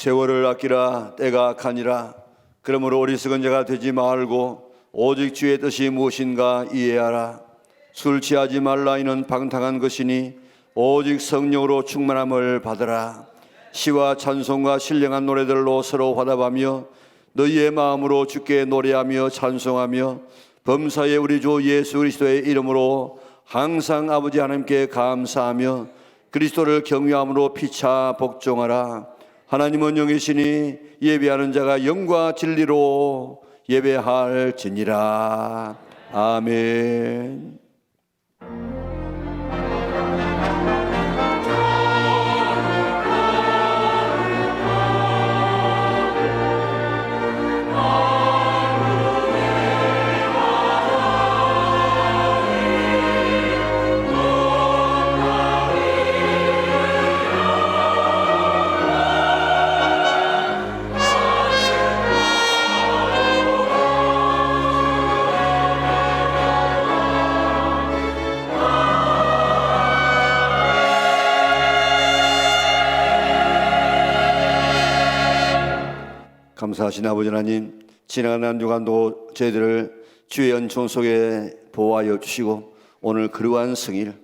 세월을 아끼라 때가 가니라. 그러므로 어리석은 자가 되지 말고 오직 주의 뜻이 무엇인가 이해하라. 술 취하지 말라. 이는 방탕한 것이니 오직 성령으로 충만함을 받으라. 시와 찬송과 신령한 노래들로 서로 화답하며 너희의 마음으로 주께 노래하며 찬송하며 범사의 우리 주 예수 그리스도의 이름으로 항상 아버지 하나님께 감사하며 그리스도를 경외함으로 피차 복종하라. 하나님은 영이시니 예배하는 자가 영과 진리로 예배할지니라. 아멘. 감사하신 아버지 하나님, 지나간 한 주간도 저희들을 주의恩宠 속에 보호하여 주시고 오늘 그러한 성일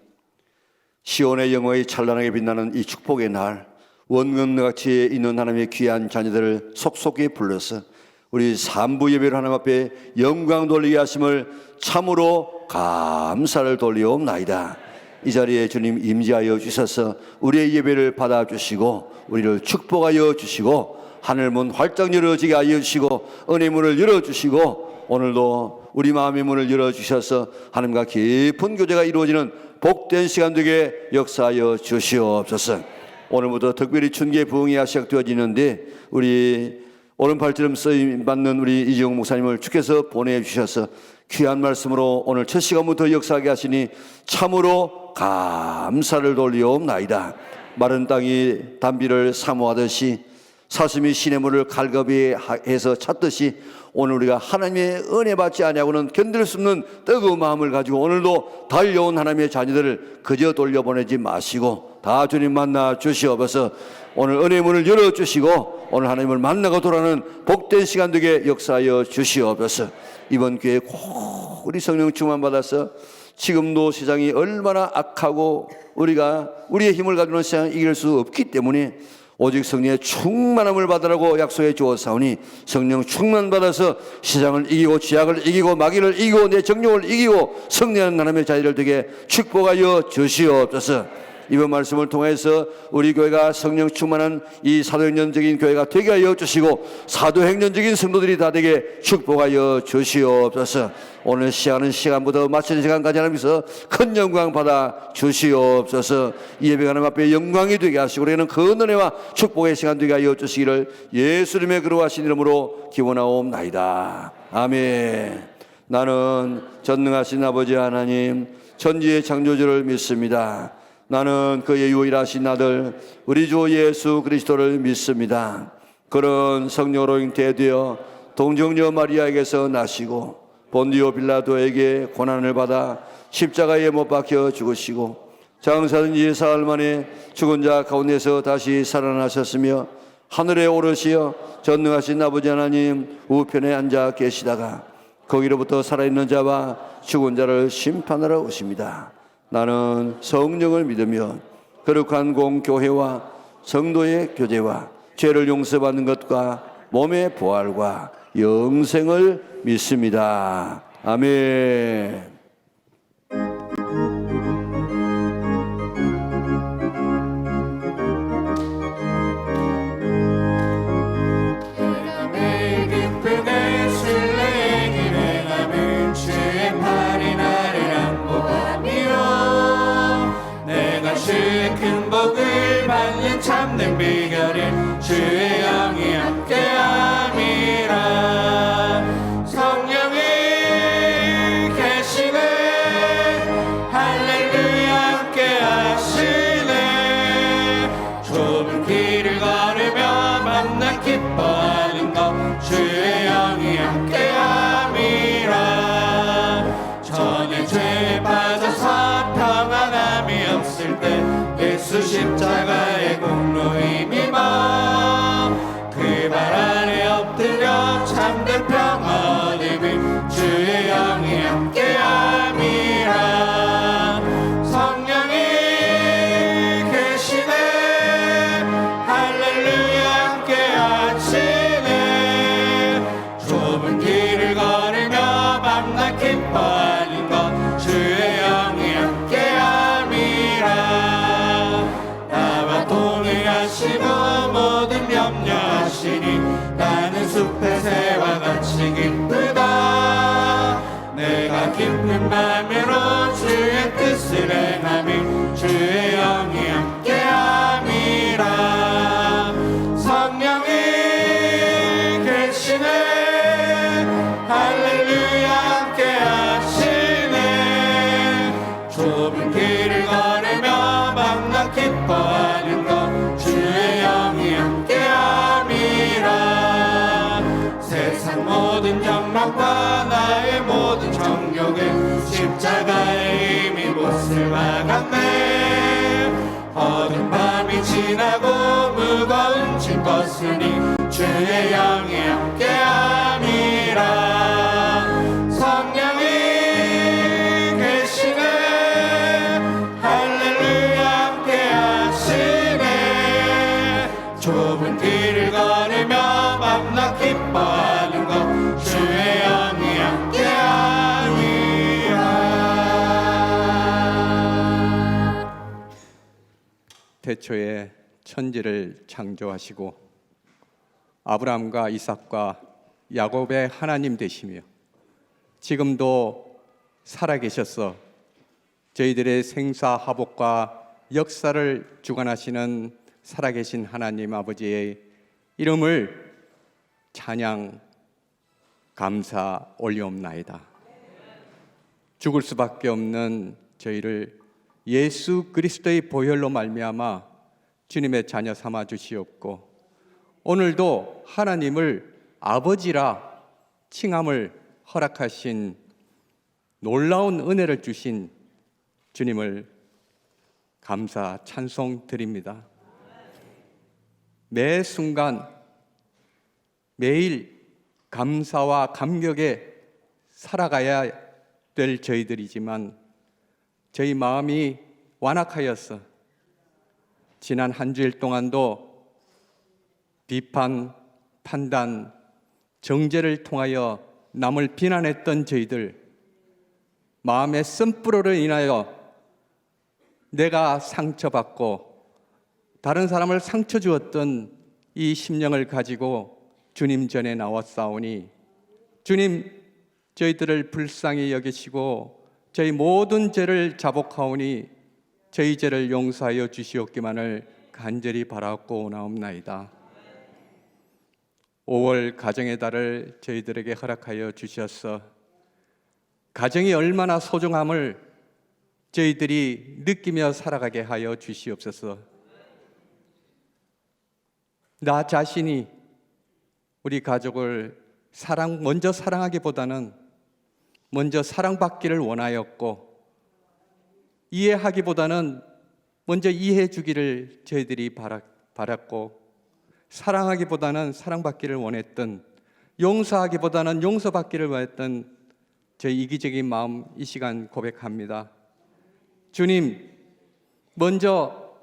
시온의 영광이 찬란하게 빛나는 이 축복의 날 원근같이 있는 하나님의 귀한 자녀들을 속속히 불러서 우리 삼부 예배를 하나님 앞에 영광 돌리게 하심을 참으로 감사를 돌리옵나이다. 이 자리에 주님 임재하여 주셔서 우리의 예배를 받아주시고 우리를 축복하여 주시고 하늘문 활짝 열어지게 하여 주시고 은혜의 문을 열어주시고 오늘도 우리 마음의 문을 열어주셔서 하나님과 깊은 교제가 이루어지는 복된 시간 되게 역사하여 주시옵소서. 오늘부터 특별히 춘계 부흥회가 시작되어지는데 우리 오른팔처럼 쓰임받는 우리 이지용 목사님을 주께서 보내주셔서 귀한 말씀으로 오늘 첫 시간부터 역사하게 하시니 참으로 감사를 돌리옵나이다. 마른 땅이 단비를 사모하듯이 사슴이 시냇물을 갈급히 해서 찾듯이 오늘 우리가 하나님의 은혜 받지 아니하고는 견딜 수 없는 뜨거운 마음을 가지고 오늘도 달려온 하나님의 자녀들을 그저 돌려보내지 마시고 다 주님 만나 주시옵소서. 오늘 은혜의 문을 열어주시고 오늘 하나님을 만나고 돌아가는 복된 시간 되게 역사하여 주시옵소서. 이번 기회에 꼭 우리 성령 충만받아서 지금도 세상이 얼마나 악하고 우리가 우리의 힘을 가지고는 세상을 이길 수 없기 때문에 오직 성령의 충만함을 받으라고 약속해 주었사오니 성령 충만받아서 세상을 이기고 죄악을 이기고 마귀를 이기고 내 정욕을 이기고 승리하는 하나님의 자녀를 되게 축복하여 주시옵소서. 이번 말씀을 통해서 우리 교회가 성령 충만한 이 사도행전적인 교회가 되게 하여 주시고 사도행전적인 성도들이 다 되게 축복하여 주시옵소서. 오늘 시작하는 시간부터 마치는 시간까지 하나님께서 큰 영광 받아 주시옵소서. 이 예배가 하나님 앞에 영광이 되게 하시고 우리는 그 은혜와 축복의 시간 되게 하여 주시기를 예수님의 그러하신 이름으로 기원하옵나이다. 아멘. 나는 전능하신 아버지 하나님 천지의 창조주를 믿습니다. 나는 그의 유일하신 아들 우리 주 예수 그리스도를 믿습니다. 그런 성령으로 잉태되어 동정녀 마리아에게서 나시고 본디오 빌라도에게 고난을 받아 십자가에 못 박혀 죽으시고 장사된 지 사흘 만에 죽은 자 가운데서 다시 살아나셨으며 하늘에 오르시어 전능하신 아버지 하나님 우편에 앉아 계시다가 거기로부터 살아있는 자와 죽은 자를 심판하러 오십니다. 나는 성령을 믿으며 거룩한 공교회와 성도의 교제와 죄를 용서받는 것과 몸의 부활과 영생을 믿습니다. 아멘. 큰 복을 받는 참된 비결은 주의 영이 함께함이라. 성령이 계시네 할렐루야 함께하시네. 좁은 길을 걸으며 만나 기뻐하는 것 주의 영이 함께함이라. 전에 죄에 빠져서 평안함이 없을 때 예수 십자가의 공로 힘입어 그 발 아래 엎드려 참된 평화 얻음이 주의 영이 함께함이라. 성령이 계시네 할렐루야 함께하시네. 좁은 길을 걸으며 만나 기뻐하는 것 주의 영이 함께함이라. 하시고 모든 염려하시니 나는 숲의 새와 같이 기쁘다. 내가 기쁜 맘으로 주의 뜻을 행하며 주의 영이 함께함이라. 성령이 계시네 할렐루야 함께하시네. 좁은 길을 걸으며 만나 기뻐하는 것 주의 영이 함께함이라. 세상 모든 욕망과 나의 모든 정욕은 십자가의 힘이 못을 막았네. 어두운 밤이 지나고 무거운 짐 벗으니 주의 영이 함께함이라. 성령이 계시네 할렐루야 함께하시네. 좁은 길을 걸으며 만나 기뻐하는 것 주의 영이 함께함이라. 태초에 천지를 창조하시고 아브라함과 이삭과 야곱의 하나님 되시며 지금도 살아계셔서 저희들의 생사화복과 역사를 주관하시는 살아계신 하나님 아버지의 이름을 찬양 감사 올리옵나이다. 죽을 수밖에 없는 저희를 예수 그리스도의 보혈로 말미암아 주님의 자녀 삼아 주시옵고 오늘도 하나님을 아버지라 칭함을 허락하신 놀라운 은혜를 주신 주님을 감사 찬송 드립니다. 매 순간 매일 감사와 감격에 살아가야 될 저희들이지만 저희 마음이 완악하여서 지난 한 주일 동안도 비판, 판단, 정죄를 통하여 남을 비난했던 저희들, 마음의 쓴뿌로로 인하여 내가 상처받고 다른 사람을 상처 주었던 이 심령을 가지고 주님 전에 나왔사오니 주님 저희들을 불쌍히 여기시고 저희 모든 죄를 자복하오니 저희 죄를 용서하여 주시옵기만을 간절히 바라고 나옵나이다. 5월 가정의 달을 저희들에게 허락하여 주셔서 가정이 얼마나 소중함을 저희들이 느끼며 살아가게 하여 주시옵소서. 나 자신이 우리 가족을 먼저 사랑하기보다는 먼저 사랑받기를 원하였고 이해하기보다는 먼저 이해해 주기를 저희들이 바랐고, 사랑하기보다는 사랑받기를 원했던, 용서하기보다는 용서받기를 원했던 저희 이기적인 마음 이 시간 고백합니다. 주님, 먼저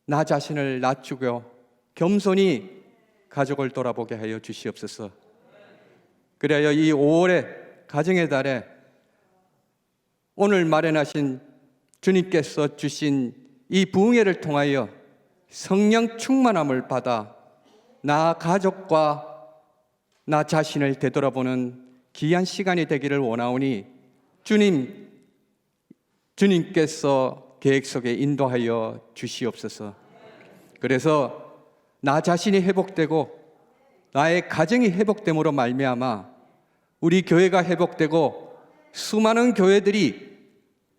나 자신을 낮추고 겸손히 가족을 돌아보게 하여 주시옵소서. 그래야 이 5월의 가정의 달에 오늘 마련하신 주님께서 주신 이 부흥회를 통하여 성령 충만함을 받아 나 가족과 나 자신을 되돌아보는 귀한 시간이 되기를 원하오니 주님께서 계획 속에 인도하여 주시옵소서. 그래서 나 자신이 회복되고 나의 가정이 회복됨으로 말미암아 우리 교회가 회복되고 수많은 교회들이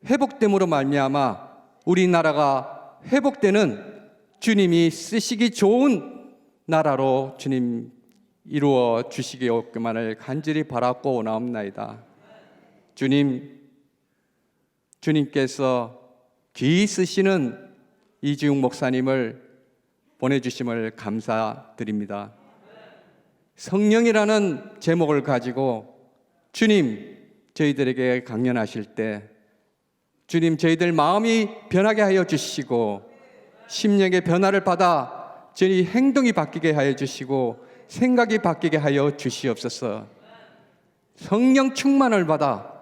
회복됨으로 말미암아 우리나라가 회복되는 주님이 쓰시기 좋은 나라로 주님 이루어 주시기 없기만을 간절히 바라고 원하옵나이다. 주님께서 귀히 쓰시는 이지웅 목사님을 보내주심을 감사드립니다. 성령이라는 제목을 가지고 주님 저희들에게 강연하실 때 주님 저희들 마음이 변하게 하여 주시고 심령의 변화를 받아 저희 행동이 바뀌게 하여 주시고 생각이 바뀌게 하여 주시옵소서. 성령 충만을 받아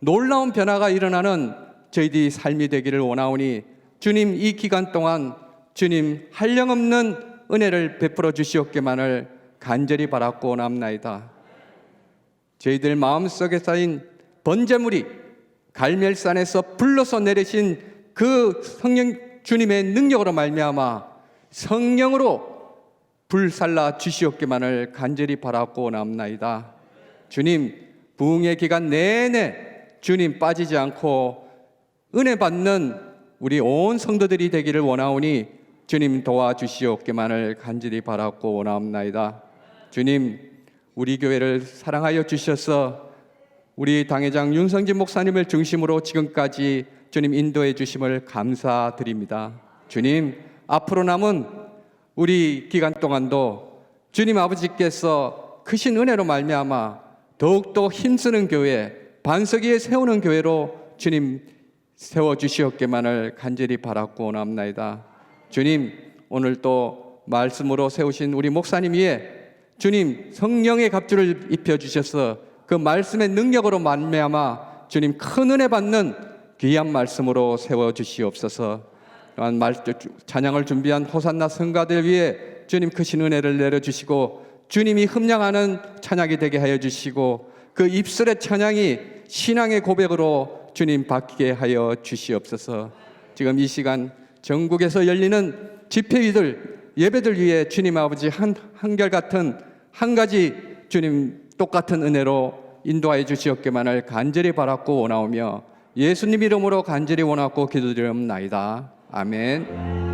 놀라운 변화가 일어나는 저희들이 삶이 되기를 원하오니 주님 이 기간 동안 주님 한량없는 은혜를 베풀어 주시옵기만을 간절히 바랐고 원합나이다. 저희들 마음속에 쌓인 번제물이 갈멜산에서 불러서 내리신 그 성령 주님의 능력으로 말미암아 성령으로 불살라 주시옵기만을 간절히 바랐고 원합나이다. 주님 부흥의 기간 내내 주님 빠지지 않고 은혜 받는 우리 온 성도들이 되기를 원하오니 주님 도와주시옵기만을 간절히 바랐고 원하옵나이다. 주님 우리 교회를 사랑하여 주셔서 우리 당회장 윤성진 목사님을 중심으로 지금까지 주님 인도해 주심을 감사드립니다. 주님 앞으로 남은 우리 기간 동안도 주님 아버지께서 크신 은혜로 말미암아 더욱더 힘쓰는 교회, 반석 위에 세우는 교회로 주님 세워주시옵기만을 간절히 바랐고 원합나이다. 주님 오늘 또 말씀으로 세우신 우리 목사님 위에 주님 성령의 갑주를 입혀주셔서 그 말씀의 능력으로 말미암아 주님 큰 은혜 받는 귀한 말씀으로 세워주시옵소서. 또한 찬양을 준비한 호산나 성가들 위해 주님 크신 은혜를 내려주시고 주님이 흠량하는 찬양이 되게 하여 주시고 그 입술의 찬양이 신앙의 고백으로 주님 바뀌게 하여 주시옵소서. 지금 이 시간 전국에서 열리는 집회위들 예배들 위해 주님 아버지 한결같은 한 가지 주님 똑같은 은혜로 인도하여 주시옵기만을 간절히 바랐고 원하오며 예수님 이름으로 간절히 원하고 기도드리옵나이다. 아멘.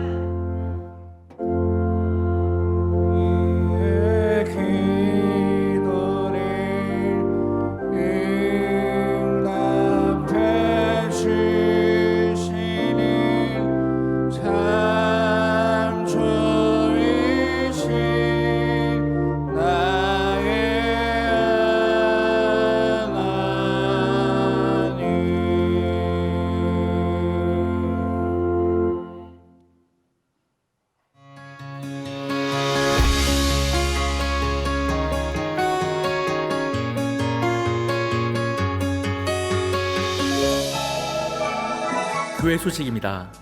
교회 소식입니다.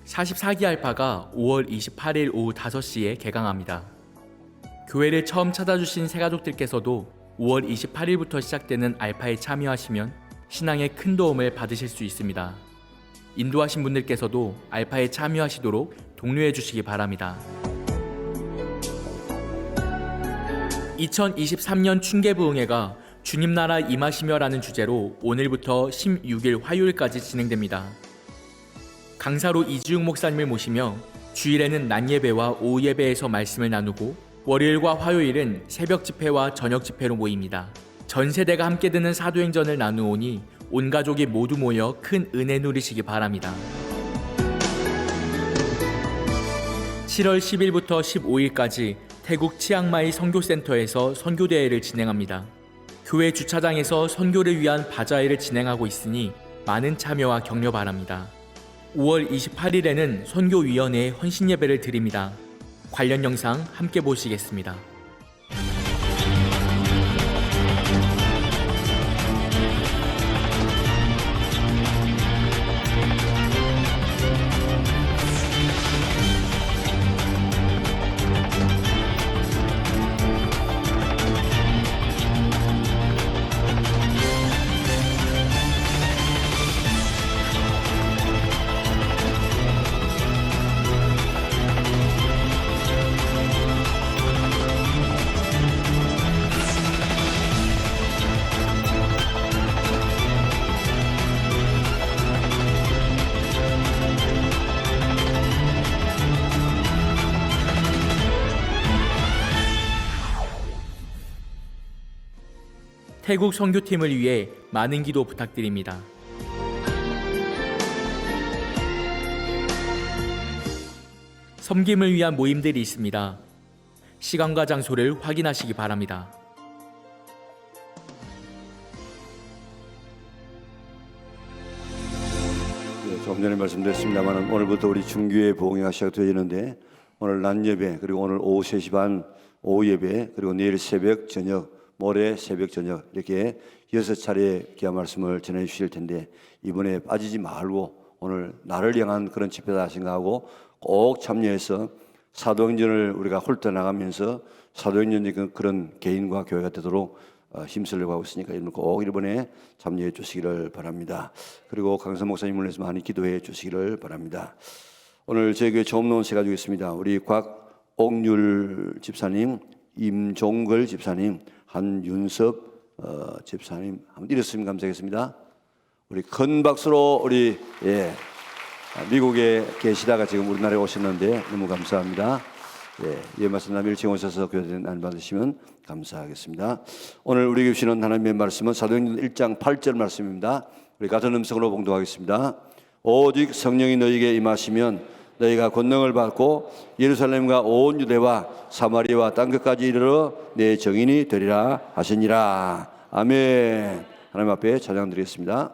44기 알파가 5월 28일 오후 5시에 개강합니다. 교회를 처음 찾아주신 새가족들께서도 5월 28일부터 시작되는 알파에 참여하시면 신앙에 큰 도움을 받으실 수 있습니다. 인도하신 분들께서도 알파에 참여하시도록 독려해 주시기 바랍니다. 2023년 춘계부흥회가 주님 나라 임하시며 라는 주제로 오늘부터 16일 화요일까지 진행됩니다. 강사로 이지웅 목사님을 모시며 주일에는 낮 예배와 오후 예배에서 말씀을 나누고 월요일과 화요일은 새벽 집회와 저녁 집회로 모입니다. 전 세대가 함께 듣는 사도행전을 나누오니 온 가족이 모두 모여 큰 은혜 누리시기 바랍니다. 7월 10일부터 15일까지 태국 치앙마이 선교센터에서 선교대회를 진행합니다. 교회 주차장에서 선교를 위한 바자회를 진행하고 있으니 많은 참여와 격려 바랍니다. 5월 28일에는 선교위원회에 헌신 예배를 드립니다. 관련 영상 함께 보시겠습니다. 태국 선교팀을 위해 많은 기도 부탁드립니다. 섬김을 위한 모임들이 있습니다. 시간과 장소를 확인하시기 바랍니다. 조금 전에 말씀드렸습니다만 오늘부터 우리 중교회 부흥회가 시작되어지는데 오늘 낮 예배 그리고 오늘 오후 3시 반 오후 예배 그리고 내일 새벽 저녁 모레 새벽 저녁 이렇게 6차례 귀한 말씀을 전해 주실 텐데 이번에 빠지지 말고 오늘 나를 향한 그런 집회다 생각하고 꼭 참여해서 사도행전을 우리가 훑어 나가면서 사도행전의 그런 개인과 교회가 되도록 힘쓰려고 하고 있으니까 여러분 꼭 이번에 참여해 주시기를 바랍니다. 그리고 강선 목사님을 위해서 많이 기도해 주시기를 바랍니다. 오늘 저희 교회 처음 나온 세 가지고 있습니다. 우리 곽옥률 집사님, 임종걸 집사님, 한윤섭 집사님 한번 일었으면 감사하겠습니다. 우리 큰 박수로 우리 미국에 계시다가 지금 우리나라에 오셨는데 너무 감사합니다. 예 말씀 남일 지금 오셔서 교회 안 받으시면 감사하겠습니다. 오늘 우리 주시는 하나님의 말씀은 사도행전 1장 8절 말씀입니다. 우리 같은 음성으로 봉독하겠습니다. 오직 성령이 너희에게 임하시면 너희가 권능을 받고 예루살렘과 온 유대와 사마리아와 땅 끝까지 이르러 내 증인이 되리라 하시니라. 아멘. 하나님 앞에 찬양 드리겠습니다.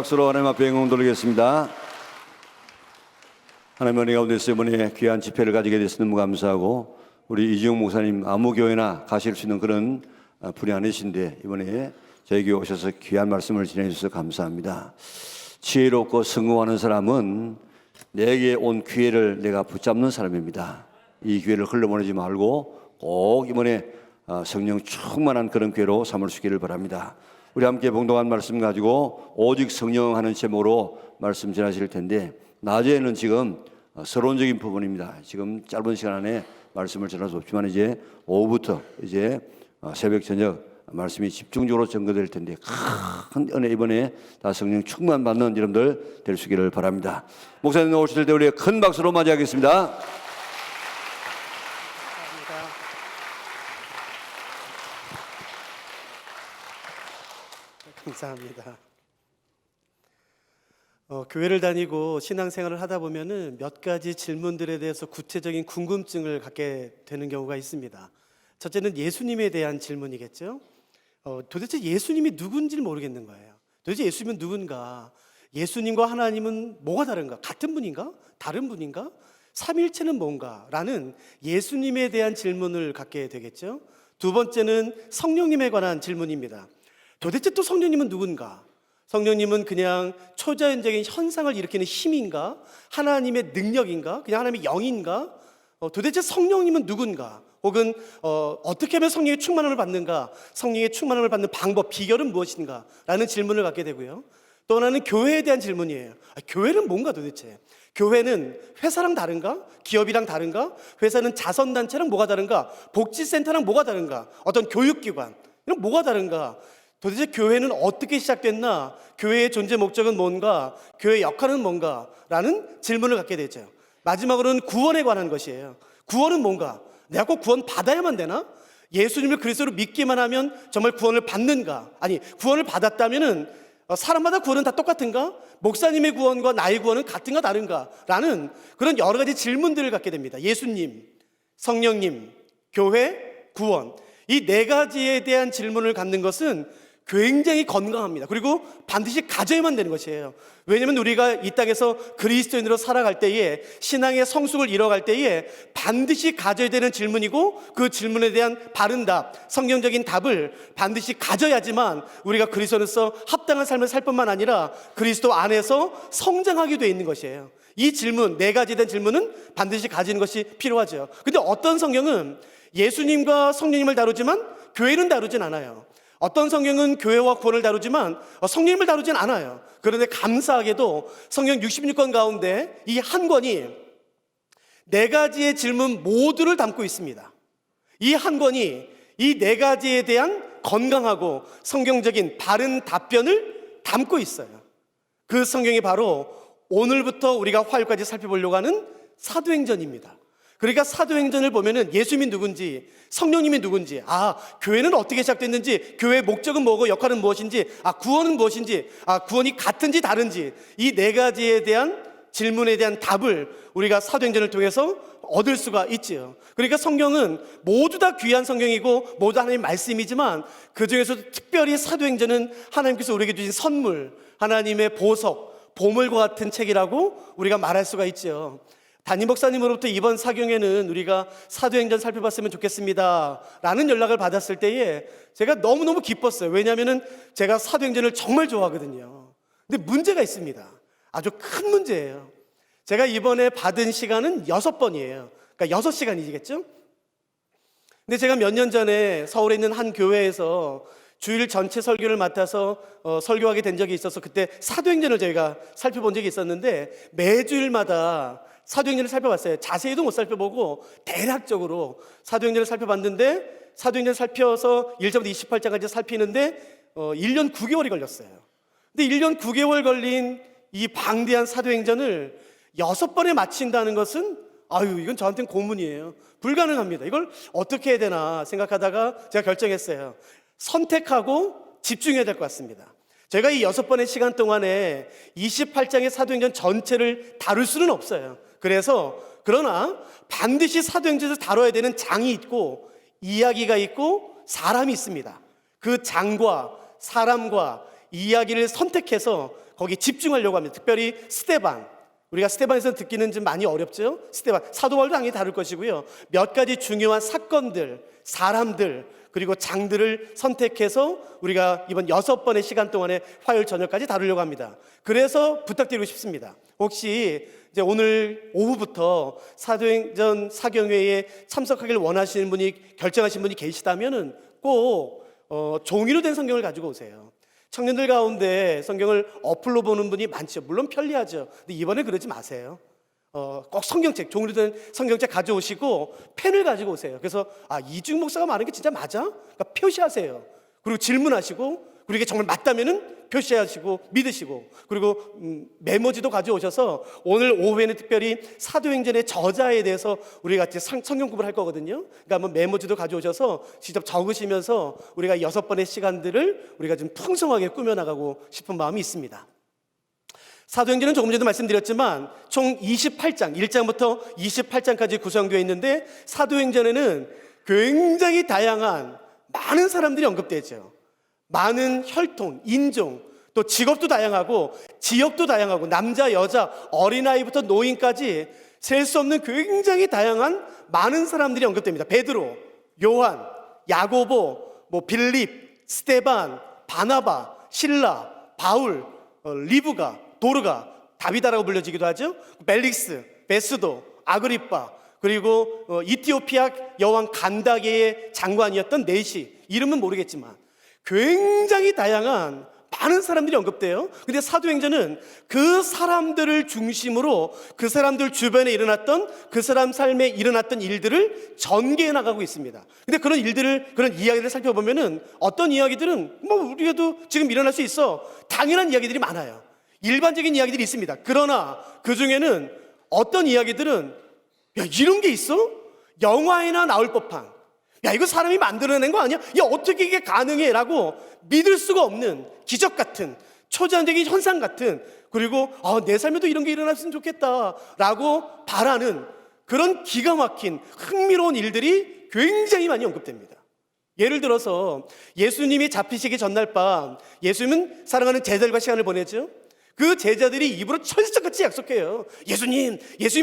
박수로 하나님 앞에 영광 돌리겠습니다. 하나님 은혜 가운데서 이번에 귀한 집회를 가지게 됐으니 너무 감사하고, 우리 이지용 목사님 아무 교회나 가실 수 있는 그런 분이 아니신데 이번에 저희 교회 오셔서 귀한 말씀을 전해주셔서 감사합니다. 지혜롭고 성공하는 사람은 내게 온 기회를 내가 붙잡는 사람입니다. 이 기회를 흘러보내지 말고 꼭 이번에 성령 충만한 그런 기회로 삼을 수 있기를 바랍니다. 우리 함께 봉독한 말씀 가지고 오직 성령 하는 제목으로 말씀 전하실 텐데, 낮에는 지금 서론적인 부분입니다. 지금 짧은 시간 안에 말씀을 전할 수 없지만 이제 오후부터 이제 새벽 저녁 말씀이 집중적으로 전거될 텐데, 큰 은혜 이번에 다 성령 충만 받는 여러분들 될 수 있기를 바랍니다. 목사님 오실 때 우리 큰 박수로 맞이하겠습니다. 감사합니다. 교회를 다니고 신앙생활을 하다 보면은 몇 가지 질문들에 대해서 구체적인 궁금증을 갖게 되는 경우가 있습니다. 첫째는 예수님에 대한 질문이겠죠. 도대체 예수님이 누군지를 모르겠는 거예요. 도대체 예수님은 누군가? 예수님과 하나님은 뭐가 다른가? 같은 분인가? 다른 분인가? 삼일체는 뭔가? 라는 예수님에 대한 질문을 갖게 되겠죠. 두 번째는 성령님에 관한 질문입니다. 도대체 또 성령님은 누군가? 성령님은 그냥 초자연적인 현상을 일으키는 힘인가? 하나님의 능력인가? 그냥 하나님의 영인가? 도대체 성령님은 누군가? 혹은 어떻게 하면 성령의 충만함을 받는가? 성령의 충만함을 받는 방법, 비결은 무엇인가? 라는 질문을 갖게 되고요. 또 하나는 교회에 대한 질문이에요. 교회는 뭔가 도대체? 교회는 회사랑 다른가? 기업이랑 다른가? 회사는 자선단체랑 뭐가 다른가? 복지센터랑 뭐가 다른가? 어떤 교육기관 이런 뭐가 다른가? 도대체 교회는 어떻게 시작됐나? 교회의 존재 목적은 뭔가? 교회의 역할은 뭔가? 라는 질문을 갖게 되죠. 마지막으로는 구원에 관한 것이에요. 구원은 뭔가? 내가 꼭 구원 받아야만 되나? 예수님을 그리스도로 믿기만 하면 정말 구원을 받는가? 아니, 구원을 받았다면은 사람마다 구원은 다 똑같은가? 목사님의 구원과 나의 구원은 같은가 다른가? 라는 그런 여러 가지 질문들을 갖게 됩니다. 예수님, 성령님, 교회, 구원, 이 네 가지에 대한 질문을 갖는 것은 굉장히 건강합니다. 그리고 반드시 가져야만 되는 것이에요. 왜냐하면 우리가 이 땅에서 그리스도인으로 살아갈 때에, 신앙의 성숙을 이뤄갈 때에 반드시 가져야 되는 질문이고, 그 질문에 대한 바른 답, 성경적인 답을 반드시 가져야지만 우리가 그리스도로서 합당한 삶을 살 뿐만 아니라 그리스도 안에서 성장하게 되어 있는 것이에요. 이 질문, 네 가지에 대한 질문은 반드시 가지는 것이 필요하죠. 근데 어떤 성경은 예수님과 성령님을 다루지만 교회는 다루진 않아요. 어떤 성경은 교회와 구원을 다루지만 성령님을 다루진 않아요. 그런데 감사하게도 성경 66권 가운데 이 한 권이 네 가지의 질문 모두를 담고 있습니다. 이 한 권이 이 네 가지에 대한 건강하고 성경적인 바른 답변을 담고 있어요. 그 성경이 바로 오늘부터 우리가 화요일까지 살펴보려고 하는 사도행전입니다. 그러니까 사도행전을 보면은 예수님이 누군지, 성령님이 누군지, 교회는 어떻게 시작됐는지, 교회의 목적은 뭐고 역할은 무엇인지, 구원은 무엇인지, 구원이 같은지 다른지, 이 네 가지에 대한 질문에 대한 답을 우리가 사도행전을 통해서 얻을 수가 있지요. 그러니까 성경은 모두 다 귀한 성경이고 모두 하나님의 말씀이지만, 그 중에서도 특별히 사도행전은 하나님께서 우리에게 주신 선물, 하나님의 보석, 보물과 같은 책이라고 우리가 말할 수가 있지요. 담임 목사님으로부터 이번 사경에는 우리가 사도행전 살펴봤으면 좋겠습니다 라는 연락을 받았을 때에 제가 너무너무 기뻤어요. 왜냐하면 제가 사도행전을 정말 좋아하거든요. 근데 문제가 있습니다. 아주 큰 문제예요. 제가 이번에 받은 시간은 6번이에요. 그러니까 6시간이겠죠? 근데 제가 몇 년 전에 서울에 있는 한 교회에서 주일 전체 설교를 맡아서 설교하게 된 적이 있어서, 그때 사도행전을 저희가 살펴본 적이 있었는데, 매주일마다 사도행전을 살펴봤어요. 자세히도 못 살펴보고 대략적으로 사도행전을 살펴봤는데, 사도행전을 살펴서 1절부터 28장까지 살피는데 1년 9개월이 걸렸어요. 근데 1년 9개월 걸린 이 방대한 사도행전을 6번에 마친다는 것은 이건 저한테는 고문이에요. 불가능합니다. 이걸 어떻게 해야 되나 생각하다가 제가 결정했어요. 선택하고 집중해야 될 것 같습니다. 제가 이 6번의 시간 동안에 28장의 사도행전 전체를 다룰 수는 없어요. 그러나 반드시 사도행전에서 다뤄야 되는 장이 있고 이야기가 있고 사람이 있습니다. 그 장과 사람과 이야기를 선택해서 거기 집중하려고 합니다. 특별히 스데반, 우리가 스데반에서 듣기는 좀 많이 어렵죠. 스데반, 사도 바울도 당연히 다룰 것이고요. 몇 가지 중요한 사건들, 사람들, 그리고 장들을 선택해서 우리가 이번 6번의 시간 동안에 화요일 저녁까지 다루려고 합니다. 그래서 부탁드리고 싶습니다. 혹시 이제 오늘 오후부터 사도행전 사경회에 참석하길 원하시는 분이, 결정하신 분이 계시다면은 꼭 종이로 된 성경을 가지고 오세요. 청년들 가운데 성경을 어플로 보는 분이 많죠. 물론 편리하죠. 근데 이번에 그러지 마세요. 꼭 성경책, 종이로 된 성경책 가져오시고 펜을 가지고 오세요. 그래서 이중 목사가 말하는 게 진짜 맞아? 그러니까 표시하세요. 그리고 질문하시고, 그리고 이게 정말 맞다면은 표시하시고 믿으시고, 그리고 메모지도 가져오셔서 오늘 오후에는 특별히 사도행전의 저자에 대해서 우리가 같이 성경 공부를 할 거거든요. 그러니까 한번 메모지도 가져오셔서 직접 적으시면서 우리가 6번의 시간들을 우리가 좀 풍성하게 꾸며나가고 싶은 마음이 있습니다. 사도행전은 조금 전에도 말씀드렸지만 총 28장, 1장부터 28장까지 구성되어 있는데, 사도행전에는 굉장히 다양한 많은 사람들이 언급되죠. 많은 혈통, 인종, 또 직업도 다양하고 지역도 다양하고 남자, 여자, 어린아이부터 노인까지 셀 수 없는 굉장히 다양한 많은 사람들이 언급됩니다. 베드로, 요한, 야고보, 빌립, 스데반, 바나바, 실라, 바울, 리브가, 도르가, 다비다라고 불려지기도 하죠. 멜릭스, 베스도, 아그리빠, 그리고 이티오피아 여왕 간다게의 장관이었던 네시, 이름은 모르겠지만 굉장히 다양한 많은 사람들이 언급돼요. 근데 사도행전은 그 사람들을 중심으로 그 사람들 주변에 일어났던, 그 사람 삶에 일어났던 일들을 전개해 나가고 있습니다. 근데 그런 일들을, 그런 이야기를 살펴보면은 어떤 이야기들은 우리에도 지금 일어날 수 있어, 당연한 이야기들이 많아요. 일반적인 이야기들이 있습니다. 그러나 그 중에는 어떤 이야기들은 이런 게 있어? 영화에나 나올 법한, 이거 사람이 만들어낸 거 아니야? 어떻게 이게 가능해? 라고 믿을 수가 없는 기적 같은, 초자연적인 현상 같은, 그리고 내 삶에도 이런 게 일어났으면 좋겠다 라고 바라는 그런 기가 막힌 흥미로운 일들이 굉장히 많이 언급됩니다. 예를 들어서 예수님이 잡히시기 전날 밤, 예수님은 사랑하는 제자들과 시간을 보내죠. 그 제자들이 입으로 철석같이 약속해요. 예수님이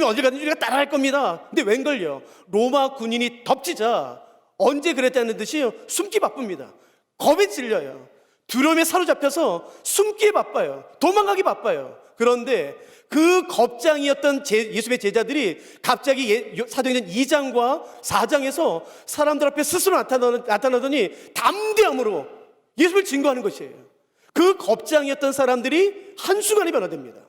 어딜 가든지 우리가 따라갈 겁니다. 근데 웬걸요? 로마 군인이 덮치자 언제 그랬다는 듯이 숨기 바쁩니다. 겁에 찔려요. 두려움에 사로잡혀서 숨기에 바빠요. 도망가기 바빠요. 그런데 그 겁장이었던 예수의 제자들이 갑자기 사도행전 2장과 4장에서 사람들 앞에 스스로 나타나더니 담대함으로 예수를 증거하는 것이에요. 그 겁장이었던 사람들이 한순간에 변화됩니다.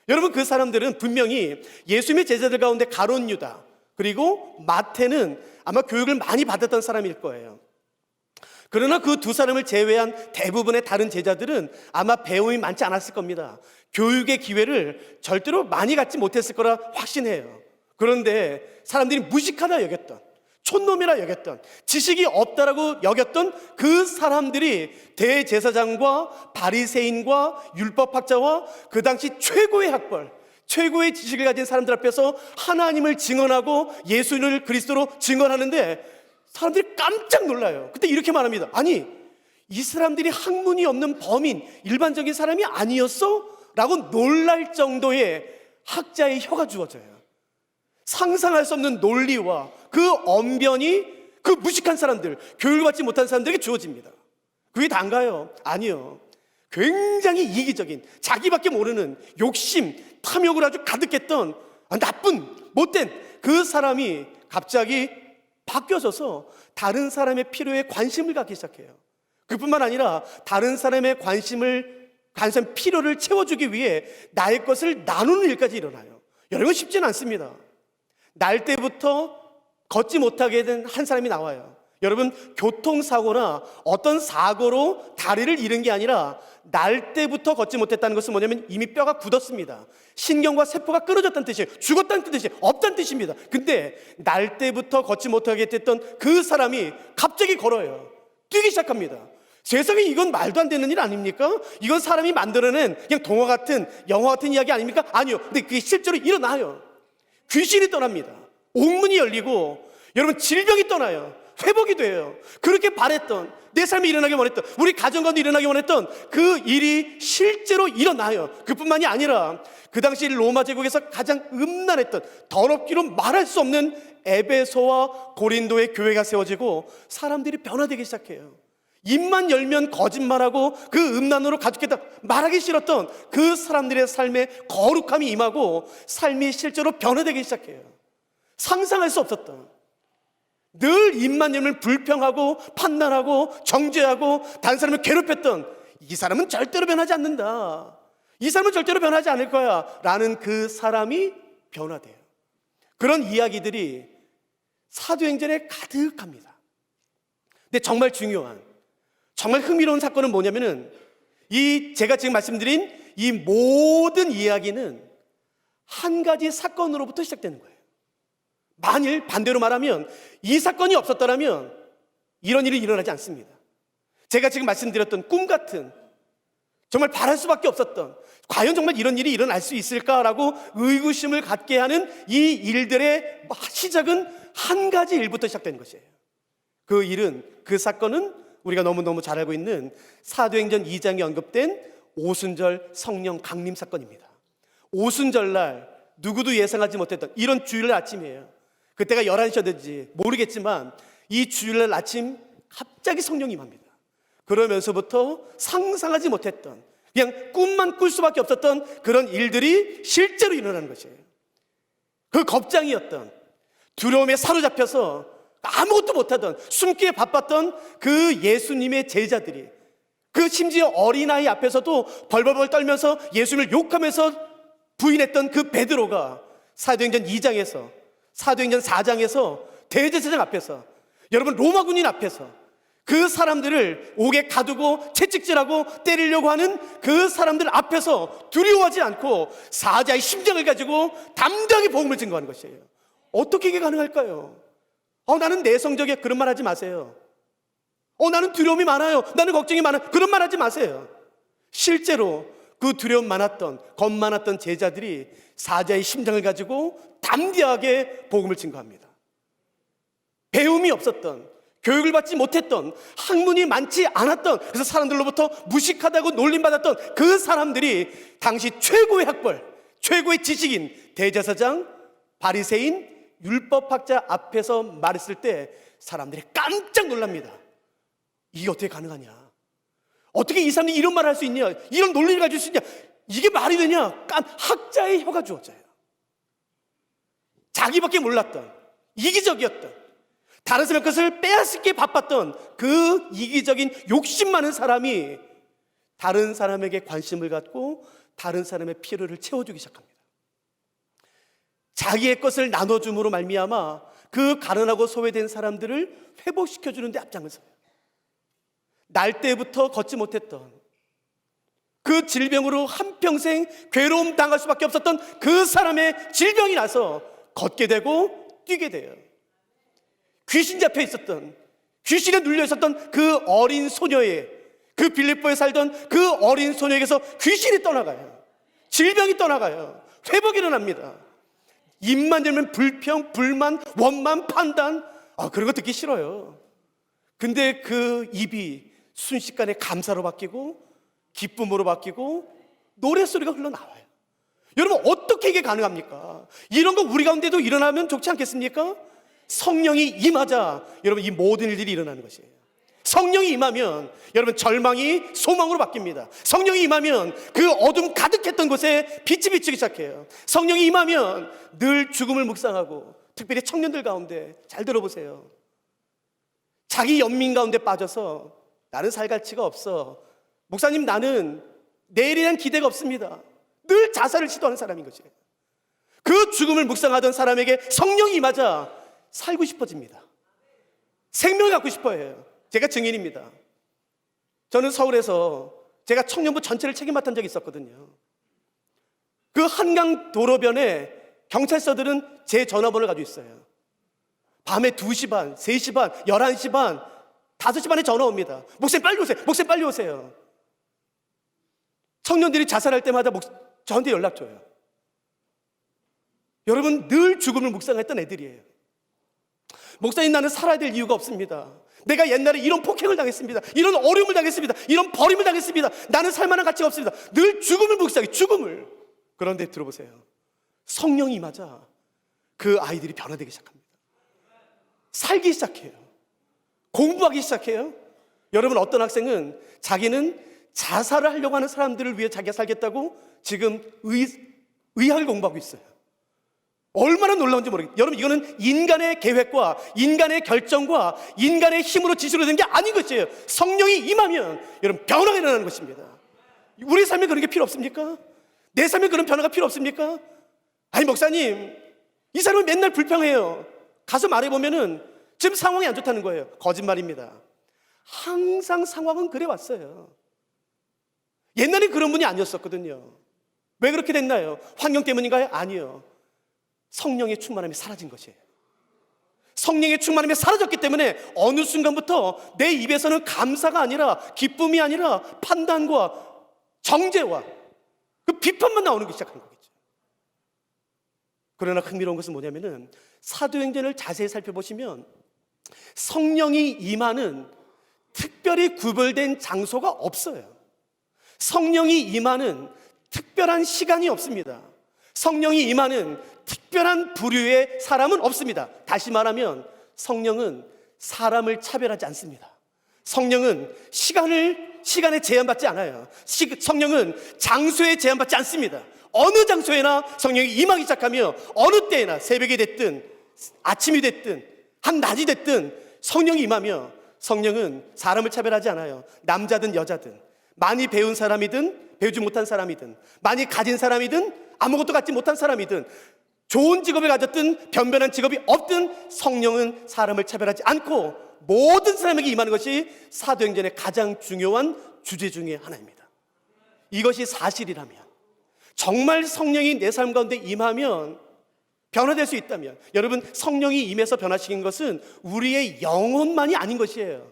여러분, 그 사람들은 분명히 예수님의 제자들 가운데 가룟 유다, 그리고 마태는 아마 교육을 많이 받았던 사람일 거예요. 그러나 그 두 사람을 제외한 대부분의 다른 제자들은 아마 배움이 많지 않았을 겁니다. 교육의 기회를 절대로 많이 갖지 못했을 거라 확신해요. 그런데 사람들이 무식하다 여겼던, 촌놈이라 여겼던, 지식이 없다라고 여겼던 그 사람들이 대제사장과 바리새인과 율법학자와 그 당시 최고의 학벌, 최고의 지식을 가진 사람들 앞에서 하나님을 증언하고 예수를 그리스도로 증언하는데 사람들이 깜짝 놀라요. 그때 이렇게 말합니다. 아니, 이 사람들이 학문이 없는 범인, 일반적인 사람이 아니었어? 라고 놀랄 정도의 학자의 혀가 주어져요. 상상할 수 없는 논리와 그 언변이 그 무식한 사람들, 교육을 받지 못한 사람들에게 주어집니다. 그게 다인가요? 아니요. 굉장히 이기적인, 자기밖에 모르는 욕심, 탐욕을 아주 가득했던 나쁜, 못된 그 사람이 갑자기 바뀌어져서 다른 사람의 필요에 관심을 갖기 시작해요. 그뿐만 아니라 다른 사람의 필요를 채워주기 위해 나의 것을 나누는 일까지 일어나요. 여러분, 쉽지는 않습니다. 날 때부터 걷지 못하게 된 한 사람이 나와요. 여러분, 교통사고나 어떤 사고로 다리를 잃은 게 아니라 날 때부터 걷지 못했다는 것은 뭐냐면 이미 뼈가 굳었습니다. 신경과 세포가 끊어졌다는 뜻이에요. 죽었다는 뜻이에요. 없다는 뜻입니다. 근데 날 때부터 걷지 못하게 됐던 그 사람이 갑자기 걸어요. 뛰기 시작합니다. 세상에, 이건 말도 안 되는 일 아닙니까? 이건 사람이 만들어낸 그냥 동화 같은, 영화 같은 이야기 아닙니까? 아니요. 근데 그게 실제로 일어나요. 귀신이 떠납니다. 옥문이 열리고, 여러분, 질병이 떠나요. 회복이 돼요. 그렇게 바랬던, 내 삶에 일어나기 원했던, 우리 가정 가운데 일어나기 원했던 그 일이 실제로 일어나요. 그뿐만이 아니라 그 당시 로마 제국에서 가장 음란했던, 더럽기로 말할 수 없는 에베소와 고린도의 교회가 세워지고 사람들이 변화되기 시작해요. 입만 열면 거짓말하고 그 음란으로 가득했다 말하기 싫었던 그 사람들의 삶에 거룩함이 임하고 삶이 실제로 변화되기 시작해요. 상상할 수 없었던, 늘 입만 열면 불평하고 판단하고 정죄하고 다른 사람을 괴롭혔던, 이 사람은 절대로 변하지 않는다, 이 사람은 절대로 변하지 않을 거야 라는 그 사람이 변화돼요. 그런 이야기들이 사도행전에 가득합니다. 근데 정말 중요한, 정말 흥미로운 사건은 뭐냐면은 이 제가 지금 말씀드린 이 모든 이야기는 한 가지 사건으로부터 시작되는 거예요. 만일 반대로 말하면 이 사건이 없었더라면 이런 일이 일어나지 않습니다. 제가 지금 말씀드렸던 꿈 같은, 정말 바랄 수밖에 없었던, 과연 정말 이런 일이 일어날 수 있을까라고 의구심을 갖게 하는 이 일들의 시작은 한 가지 일부터 시작되는 것이에요. 그 일은, 그 사건은 우리가 너무너무 잘 알고 있는 사도행전 2장에 언급된 오순절 성령 강림 사건입니다. 오순절날 누구도 예상하지 못했던 이런 주일날 아침이에요. 그때가 11시였는지 모르겠지만 이 주일날 아침 갑자기 성령이 임합니다. 그러면서부터 상상하지 못했던, 그냥 꿈만 꿀 수밖에 없었던 그런 일들이 실제로 일어나는 것이에요. 그 겁장이었던, 두려움에 사로잡혀서 아무것도 못하던, 숨기에 바빴던 그 예수님의 제자들이, 그 심지어 어린아이 앞에서도 벌벌벌 떨면서 예수님을 욕하면서 부인했던 그 베드로가 사도행전 2장에서, 사도행전 4장에서 대제사장 앞에서, 여러분 로마 군인 앞에서 그 사람들을 옥에 가두고 채찍질하고 때리려고 하는 그 사람들 앞에서 두려워하지 않고 사자의 심장을 가지고 담대하게 복음을 증거하는 것이에요. 어떻게 이게 가능할까요? 나는 내성적이야, 그런 말 하지 마세요. 나는 두려움이 많아요, 나는 걱정이 많아요, 그런 말 하지 마세요. 실제로 그 두려움 많았던, 겁 많았던 제자들이 사자의 심장을 가지고 담대하게 복음을 증거합니다. 배움이 없었던, 교육을 받지 못했던, 학문이 많지 않았던, 그래서 사람들로부터 무식하다고 놀림받았던 그 사람들이 당시 최고의 학벌, 최고의 지식인 대제사장, 바리새인, 율법학자 앞에서 말했을 때 사람들이 깜짝 놀랍니다. 이게 어떻게 가능하냐? 어떻게 이 사람이 이런 말을 할 수 있냐? 이런 논리를 가질 수 있냐? 이게 말이 되냐? 학자의 혀가 주어져요. 자기밖에 몰랐던, 이기적이었던, 다른 사람의 것을 빼앗기 바빴던 그 이기적인 욕심 많은 사람이 다른 사람에게 관심을 갖고 다른 사람의 필요를 채워주기 시작합니다. 자기의 것을 나눠줌으로 말미암아 그 가난하고 소외된 사람들을 회복시켜주는 데 앞장을 서요. 날 때부터 걷지 못했던, 그 질병으로 한평생 괴로움 당할 수밖에 없었던 그 사람의 질병이 나서 걷게 되고 뛰게 돼요. 귀신 잡혀 있었던, 귀신에 눌려 있었던 그 어린 소녀의, 그 빌립보에 살던 그 어린 소녀에게서 귀신이 떠나가요. 질병이 떠나가요. 회복이 일어납니다. 입만 열면 불평, 불만, 원만, 판단, 그런 거 듣기 싫어요. 근데 그 입이 순식간에 감사로 바뀌고 기쁨으로 바뀌고 노랫소리가 흘러나와요. 여러분, 어떻게 이게 가능합니까? 이런 거 우리 가운데도 일어나면 좋지 않겠습니까? 성령이 임하자 여러분 이 모든 일들이 일어나는 것이에요. 성령이 임하면 여러분 절망이 소망으로 바뀝니다. 성령이 임하면 그 어둠 가득했던 곳에 빛이 비치기 시작해요. 성령이 임하면 늘 죽음을 묵상하고, 특별히 청년들 가운데 잘 들어보세요. 자기 연민 가운데 빠져서 나는 살 가치가 없어, 목사님 나는 내일에 대한 기대가 없습니다, 늘 자살을 시도하는 사람인 것이에요. 그 죽음을 묵상하던 사람에게 성령이 임하자 살고 싶어집니다. 생명을 갖고 싶어 해요. 제가 증인입니다. 저는 서울에서 제가 청년부 전체를 책임 맡은 적이 있었거든요. 그 한강 도로변에 경찰서들은 제 전화번호를 가지고 있어요. 밤에 2시 반, 3시 반, 11시 반, 5시 반에 전화 옵니다. 목사님 빨리 오세요, 목사님 빨리 오세요. 청년들이 자살할 때마다 저한테 연락 줘요. 여러분, 늘 죽음을 묵상했던 애들이에요. 목사님, 나는 살아야 될 이유가 없습니다. 내가 옛날에 이런 폭행을 당했습니다. 이런 어려움을 당했습니다. 이런 버림을 당했습니다. 나는 살만한 가치가 없습니다. 늘 죽음을 보기 시작해, 죽음을. 그런데 들어보세요. 성령이 임하자 그 아이들이 변화되기 시작합니다. 살기 시작해요. 공부하기 시작해요. 여러분, 어떤 학생은 자기는 자살을 하려고 하는 사람들을 위해 자기가 살겠다고 지금 의학을 공부하고 있어요. 얼마나 놀라운지 모르겠어요. 여러분, 이거는 인간의 계획과 인간의 결정과 인간의 힘으로 지시로 되는 게 아닌 것이에요. 성령이 임하면 여러분, 변화가 일어나는 것입니다. 우리 삶에 그런 게 필요 없습니까? 내 삶에 그런 변화가 필요 없습니까? 아니, 목사님, 이 사람은 맨날 불평해요. 가서 말해보면은 지금 상황이 안 좋다는 거예요. 거짓말입니다. 항상 상황은 그래 왔어요. 옛날엔 그런 분이 아니었었거든요. 왜 그렇게 됐나요? 환경 때문인가요? 아니요. 성령의 충만함이 사라진 것이에요. 성령의 충만함이 사라졌기 때문에 어느 순간부터 내 입에서는 감사가 아니라, 기쁨이 아니라 판단과 정죄와 그 비판만 나오는 게 시작한 거겠죠. 그러나 흥미로운 것은 뭐냐면은 사도행전을 자세히 살펴보시면 성령이 임하는 특별히 구별된 장소가 없어요. 성령이 임하는 특별한 시간이 없습니다. 성령이 임하는 특별한 부류의 사람은 없습니다. 다시 말하면 성령은 사람을 차별하지 않습니다. 성령은 시간에 제한받지 않아요. 성령은 장소에 제한받지 않습니다. 어느 장소에나 성령이 임하기 시작하며 어느 때에나 새벽이 됐든 아침이 됐든 한낮이 됐든 성령이 임하며, 성령은 사람을 차별하지 않아요. 남자든 여자든, 많이 배운 사람이든 배우지 못한 사람이든, 많이 가진 사람이든 아무것도 갖지 못한 사람이든, 좋은 직업을 가졌든 변변한 직업이 없든 성령은 사람을 차별하지 않고 모든 사람에게 임하는 것이 사도행전의 가장 중요한 주제 중에 하나입니다. 이것이 사실이라면, 정말 성령이 내 삶 가운데 임하면 변화될 수 있다면, 여러분, 성령이 임해서 변화시킨 것은 우리의 영혼만이 아닌 것이에요.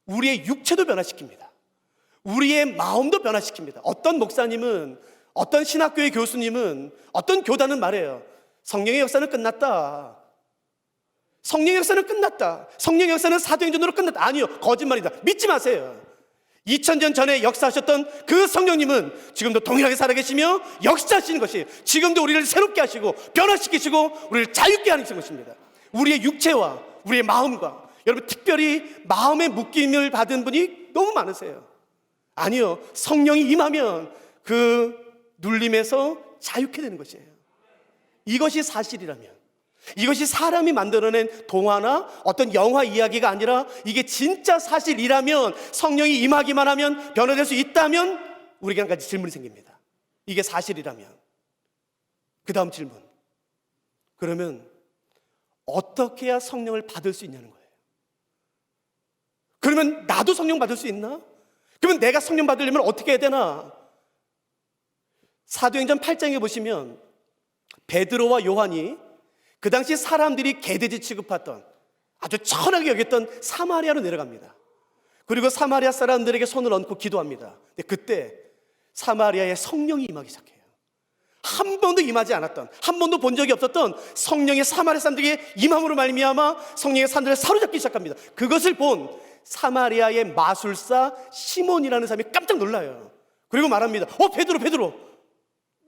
우리의 육체도 변화시킵니다. 우리의 마음도 변화시킵니다. 어떤 목사님은, 어떤 신학교의 교수님은, 어떤 교단은 말해요. 성령의 역사는 끝났다. 성령의 역사는 끝났다. 성령의 역사는 사도행전으로 끝났다. 아니요, 거짓말이다. 믿지 마세요. 2000년 전에 역사하셨던 그 성령님은 지금도 동일하게 살아계시며 역사하시는 것이, 지금도 우리를 새롭게 하시고 변화시키시고 우리를 자유케 하는 것입니다. 우리의 육체와 우리의 마음과, 여러분, 특별히 마음의 묶임을 받은 분이 너무 많으세요. 아니요, 성령이 임하면 그 눌림에서 자유케 되는 것이에요. 이것이 사실이라면, 이것이 사람이 만들어낸 동화나 어떤 영화 이야기가 아니라 이게 진짜 사실이라면, 성령이 임하기만 하면 변화될 수 있다면 우리에게 한 가지 질문이 생깁니다. 이게 사실이라면 그 다음 질문, 그러면 어떻게 해야 성령을 받을 수 있냐는 거예요. 그러면 나도 성령 받을 수 있나? 그러면 내가 성령 받으려면 어떻게 해야 되나? 사도행전 8장에 보시면 베드로와 요한이 그 당시 사람들이 개돼지 취급하던, 아주 천하게 여겼던 사마리아로 내려갑니다. 그리고 사마리아 사람들에게 손을 얹고 기도합니다. 근데 그때 사마리아에 성령이 임하기 시작해요. 한 번도 임하지 않았던, 한 번도 본 적이 없었던 성령의 사마리아 사람들에게 임함으로 말미암아 성령의 사람들을 사로잡기 시작합니다. 그것을 본 사마리아의 마술사 시몬이라는 사람이 깜짝 놀라요. 그리고 말합니다. 베드로,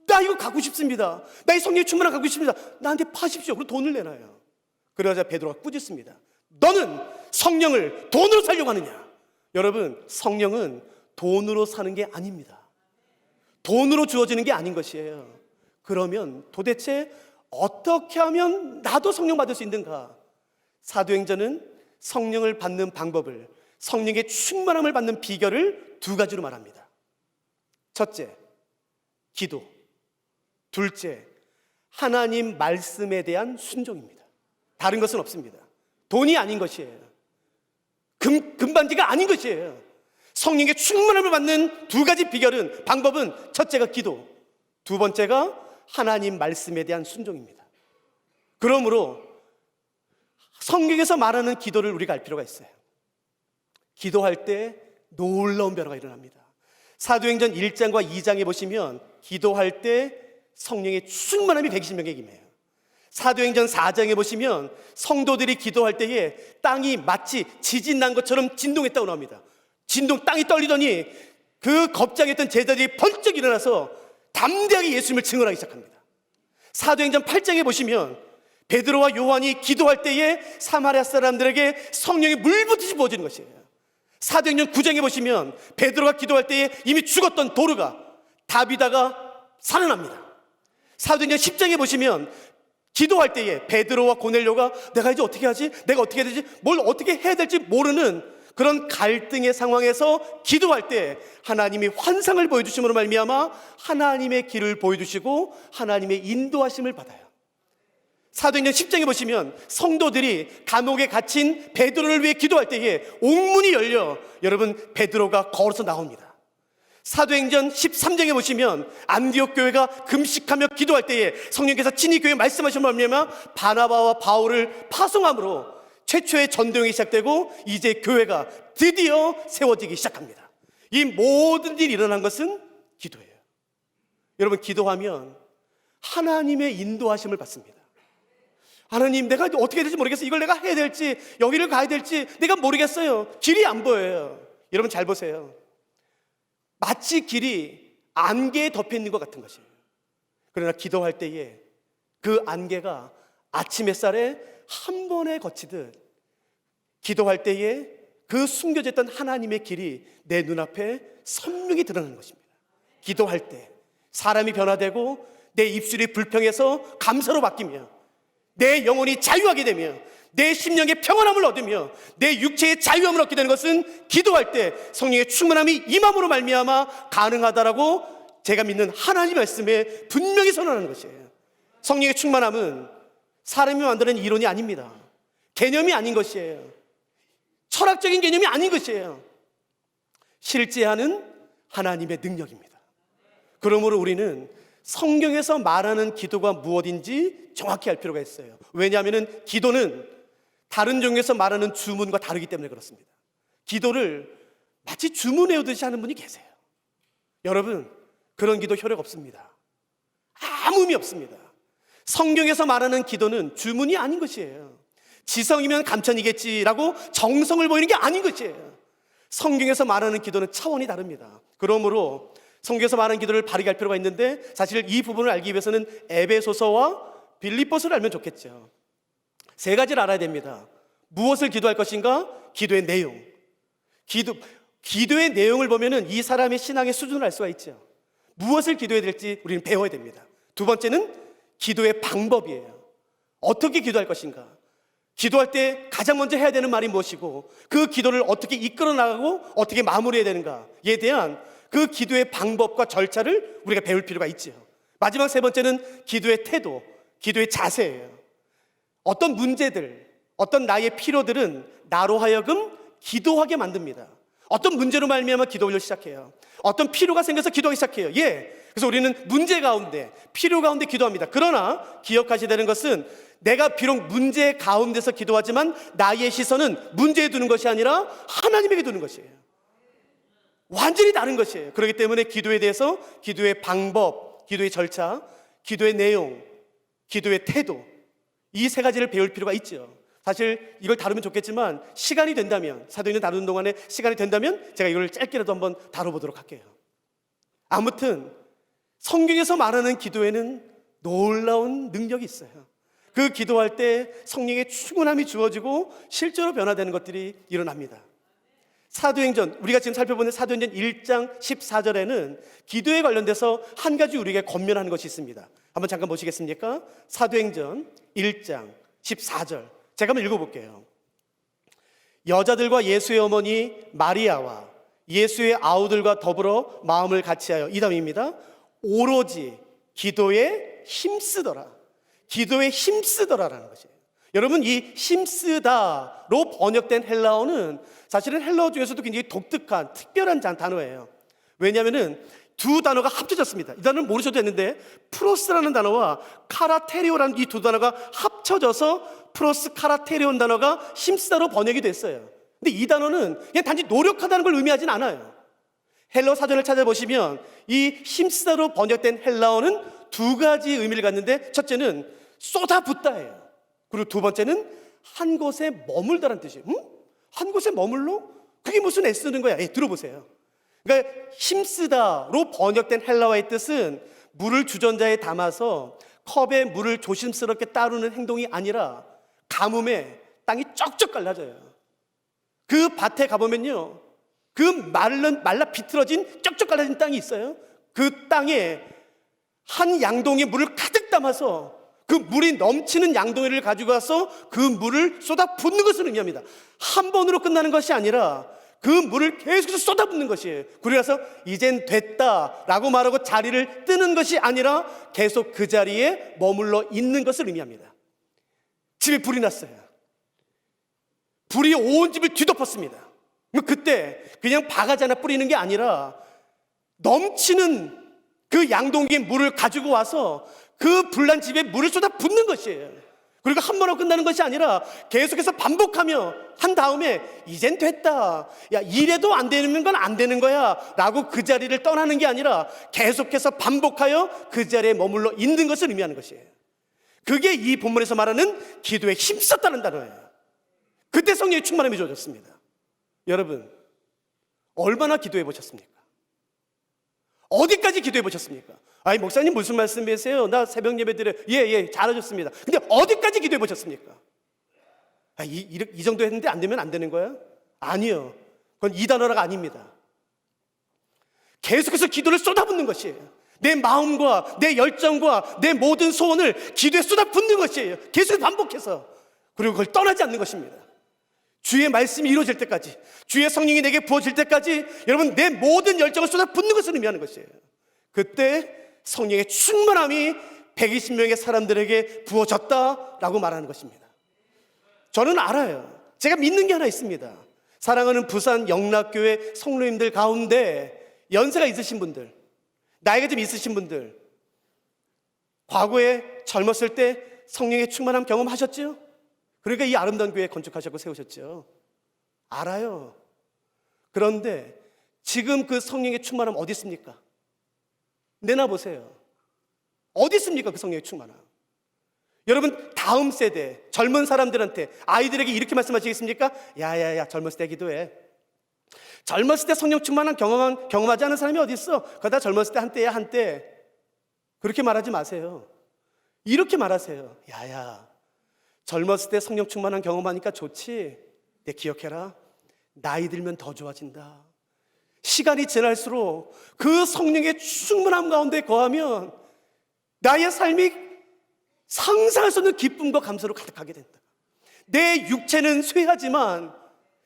나 이거 갖고 싶습니다. 나 이 성령의 충만함 갖고 싶습니다. 나한테 파십시오. 그리고 돈을 내놔요. 그러자 베드로가 꾸짖습니다. 너는 성령을 돈으로 살려고 하느냐? 여러분, 성령은 돈으로 사는 게 아닙니다. 돈으로 주어지는 게 아닌 것이에요. 그러면 도대체 어떻게 하면 나도 성령 받을 수 있는가? 사도행전은 성령을 받는 방법을, 성령의 충만함을 받는 비결을 두 가지로 말합니다. 첫째, 기도. 둘째, 하나님 말씀에 대한 순종입니다. 다른 것은 없습니다. 돈이 아닌 것이에요. 금반지가 아닌 것이에요. 성령의 충만함을 받는 두 가지 비결은, 방법은, 첫째가 기도, 두 번째가 하나님 말씀에 대한 순종입니다. 그러므로 성경에서 말하는 기도를 우리가 알 필요가 있어요. 기도할 때 놀라운 변화가 일어납니다. 사도행전 1장과 2장에 보시면 기도할 때 성령의 충만함이 120명에게 임해요. 사도행전 4장에 보시면 성도들이 기도할 때에 땅이 마치 지진 난 것처럼 진동했다고 나옵니다. 땅이 떨리더니 그 겁장했던 제자들이 번쩍 일어나서 담대하게 예수님을 증언하기 시작합니다. 사도행전 8장에 보시면 베드로와 요한이 기도할 때에 사마리아 사람들에게 성령이 물붓듯이 부어지는 것이에요. 사도행전 9장에 보시면 베드로가 기도할 때에 이미 죽었던 도르가 다비다가 살아납니다. 사도행전 10장에 보시면 기도할 때에 베드로와 고넬료가 내가 이제 어떻게 하지? 내가 어떻게 해야 되지? 뭘 어떻게 해야 될지 모르는 그런 갈등의 상황에서 기도할 때 하나님이 환상을 보여주심으로 말미암아 하나님의 길을 보여주시고 하나님의 인도하심을 받아요. 사도행전 10장에 보시면 성도들이 감옥에 갇힌 베드로를 위해 기도할 때에 옥문이 열려 여러분 베드로가 걸어서 나옵니다. 사도행전 13장에 보시면 안디옥 교회가 금식하며 기도할 때에 성령께서 친히 교회에 말씀하신 말미암아 바나바와 바울을 파송함으로 최초의 전도행이 시작되고 이제 교회가 드디어 세워지기 시작합니다. 이 모든 일이 일어난 것은 기도예요. 여러분 기도하면 하나님의 인도하심을 받습니다. 하나님 내가 어떻게 해야 될지 모르겠어요. 이걸 내가 해야 될지 여기를 가야 될지 내가 모르겠어요. 길이 안 보여요. 여러분 잘 보세요. 마치 길이 안개에 덮여 있는 것 같은 것이에요. 그러나 기도할 때에 그 안개가 아침 햇살에 한 번에 거치듯 기도할 때에 그 숨겨져 있던 하나님의 길이 내 눈앞에 선명히 드러나는 것입니다. 기도할 때 사람이 변화되고 내 입술이 불평해서 감사로 바뀌며 내 영혼이 자유하게 되며 내 심령의 평안함을 얻으며 내 육체의 자유함을 얻게 되는 것은 기도할 때 성령의 충만함이 임함으로 말미암아 가능하다라고 제가 믿는 하나님 말씀에 분명히 선언하는 것이에요. 성령의 충만함은 사람이 만드는 이론이 아닙니다. 개념이 아닌 것이에요. 철학적인 개념이 아닌 것이에요. 실제하는 하나님의 능력입니다. 그러므로 우리는 성경에서 말하는 기도가 무엇인지 정확히 알 필요가 있어요. 왜냐하면 기도는 다른 종에서 말하는 주문과 다르기 때문에 그렇습니다. 기도를 마치 주문 외우듯이 하는 분이 계세요. 여러분 그런 기도 효력 없습니다. 아무 의미 없습니다. 성경에서 말하는 기도는 주문이 아닌 것이에요. 지성이면 감천이겠지라고 정성을 보이는 게 아닌 것이에요. 성경에서 말하는 기도는 차원이 다릅니다. 그러므로 성경에서 말하는 기도를 바르게 할 필요가 있는데 사실 이 부분을 알기 위해서는 에베소서와 빌립보서를 알면 좋겠죠. 세 가지를 알아야 됩니다. 무엇을 기도할 것인가? 기도의 내용. 기도의 내용을 보면은 이 사람의 신앙의 수준을 알 수가 있죠. 무엇을 기도해야 될지 우리는 배워야 됩니다. 두 번째는 기도의 방법이에요. 어떻게 기도할 것인가? 기도할 때 가장 먼저 해야 되는 말이 무엇이고 그 기도를 어떻게 이끌어 나가고 어떻게 마무리해야 되는가에 대한 그 기도의 방법과 절차를 우리가 배울 필요가 있죠. 마지막 세 번째는 기도의 태도, 기도의 자세예요. 어떤 문제들, 어떤 나의 필요들은 나로 하여금 기도하게 만듭니다. 어떤 문제로 말미암아 기도를 시작해요. 어떤 필요가 생겨서 기도하기 시작해요. 그래서 우리는 문제 가운데, 필요 가운데 기도합니다. 그러나 기억하셔야 되는 것은 내가 비록 문제 가운데서 기도하지만 나의 시선은 문제에 두는 것이 아니라 하나님에게 두는 것이에요. 완전히 다른 것이에요. 그렇기 때문에 기도에 대해서 기도의 방법, 기도의 절차, 기도의 내용, 기도의 태도 이 세 가지를 배울 필요가 있죠. 사실 이걸 다루면 좋겠지만 시간이 된다면 사도행전 다루는 동안에 시간이 된다면 제가 이걸 짧게라도 한번 다뤄보도록 할게요. 아무튼 성경에서 말하는 기도에는 놀라운 능력이 있어요. 그 기도할 때 성령의 충만함이 주어지고 실제로 변화되는 것들이 일어납니다. 사도행전, 우리가 지금 살펴보는 사도행전 1장 14절에는 기도에 관련돼서 한 가지 우리에게 권면하는 것이 있습니다. 한번 잠깐 보시겠습니까? 사도행전 1장 14절 제가 한번 읽어볼게요. 여자들과 예수의 어머니 마리아와 예수의 아우들과 더불어 마음을 같이하여 이 다음입니다. 오로지 기도에 힘쓰더라. 기도에 힘쓰더라라는 것이에요. 여러분 이 힘쓰다로 번역된 헬라어는 사실은 헬라어 중에서도 굉장히 독특한 특별한 단어예요. 왜냐하면 두 단어가 합쳐졌습니다. 이 단어는 모르셔도 되는데 프로스라는 단어와 카라테리오라는 이 두 단어가 합쳐져서 프로스 카라테리온 단어가 힘쓰다로 번역이 됐어요. 근데 이 단어는 그냥 단지 노력하다는 걸 의미하진 않아요. 헬라어 사전을 찾아보시면 이 힘쓰다로 번역된 헬라어는 두 가지 의미를 갖는데 첫째는 쏟아붓다예요. 그리고 두 번째는 한 곳에 머물다라는 뜻이에요. 한 곳에 머물러? 그게 무슨 애쓰는 거야? 들어보세요. 그러니까 힘쓰다로 번역된 헬라어의 뜻은 물을 주전자에 담아서 컵에 물을 조심스럽게 따르는 행동이 아니라 가뭄에 땅이 쩍쩍 갈라져요. 그 밭에 가보면요, 그 말라 비틀어진 쩍쩍 갈라진 땅이 있어요. 그 땅에 한 양동이에 물을 가득 담아서 그 물이 넘치는 양동이를 가지고 와서 그 물을 쏟아 붓는 것을 의미합니다. 한 번으로 끝나는 것이 아니라 그 물을 계속해서 쏟아 붓는 것이에요. 그래서 이젠 됐다라고 말하고 자리를 뜨는 것이 아니라 계속 그 자리에 머물러 있는 것을 의미합니다. 집에 불이 났어요. 불이 온 집을 뒤덮었습니다. 그때 그냥 바가지 하나 뿌리는 게 아니라 넘치는 그 양동이에 물을 가지고 와서 그 불난 집에 물을 쏟아 붓는 것이에요. 그리고 한 번으로 끝나는 것이 아니라 계속해서 반복하며 한 다음에 이젠 됐다, 야 이래도 안 되는 건 안 되는 거야 라고 그 자리를 떠나는 게 아니라 계속해서 반복하여 그 자리에 머물러 있는 것을 의미하는 것이에요. 그게 이 본문에서 말하는 기도에 힘썼다는 단어예요. 그때 성령의 충만함이 주어졌습니다. 여러분, 얼마나 기도해 보셨습니까? 어디까지 기도해 보셨습니까? 아니 목사님 무슨 말씀이세요? 나 새벽 예배 드려요. 예 잘하셨습니다. 근데 어디까지 기도해 보셨습니까? 이 정도 했는데 안 되면 안 되는 거야? 아니요, 그건 이 단어가 아닙니다. 계속해서 기도를 쏟아붓는 것이에요. 내 마음과 내 열정과 내 모든 소원을 기도에 쏟아붓는 것이에요. 계속 반복해서. 그리고 그걸 떠나지 않는 것입니다. 주의 말씀이 이루어질 때까지, 주의 성령이 내게 부어질 때까지 여러분 내 모든 열정을 쏟아붓는 것을 의미하는 것이에요. 그때 성령의 충만함이 120명의 사람들에게 부어졌다라고 말하는 것입니다. 저는 알아요. 제가 믿는 게 하나 있습니다. 사랑하는 부산 영락교회 성도님들 가운데 연세가 있으신 분들, 나이가 좀 있으신 분들, 과거에 젊었을 때 성령의 충만함 경험하셨죠? 그러니까 이 아름다운 교회 건축하셨고 세우셨죠. 알아요. 그런데 지금 그 성령의 충만함 어디 있습니까? 내놔보세요. 어디 있습니까? 그 성령의 충만함. 여러분 다음 세대 젊은 사람들한테, 아이들에게 이렇게 말씀하시겠습니까? 야야야 젊었을 때 기도해. 젊었을 때 성령 충만함 경험하지 않은 사람이 어디 있어? 그거 다 젊었을 때 한때야 한때. 그렇게 말하지 마세요. 이렇게 말하세요. 야야 젊었을 때 성령 충만한 경험하니까 좋지. 내 기억해라. 나이 들면 더 좋아진다. 시간이 지날수록 그 성령의 충만함 가운데 거하면 나의 삶이 상상할 수 없는 기쁨과 감사로 가득하게 된다. 내 육체는 쇠하지만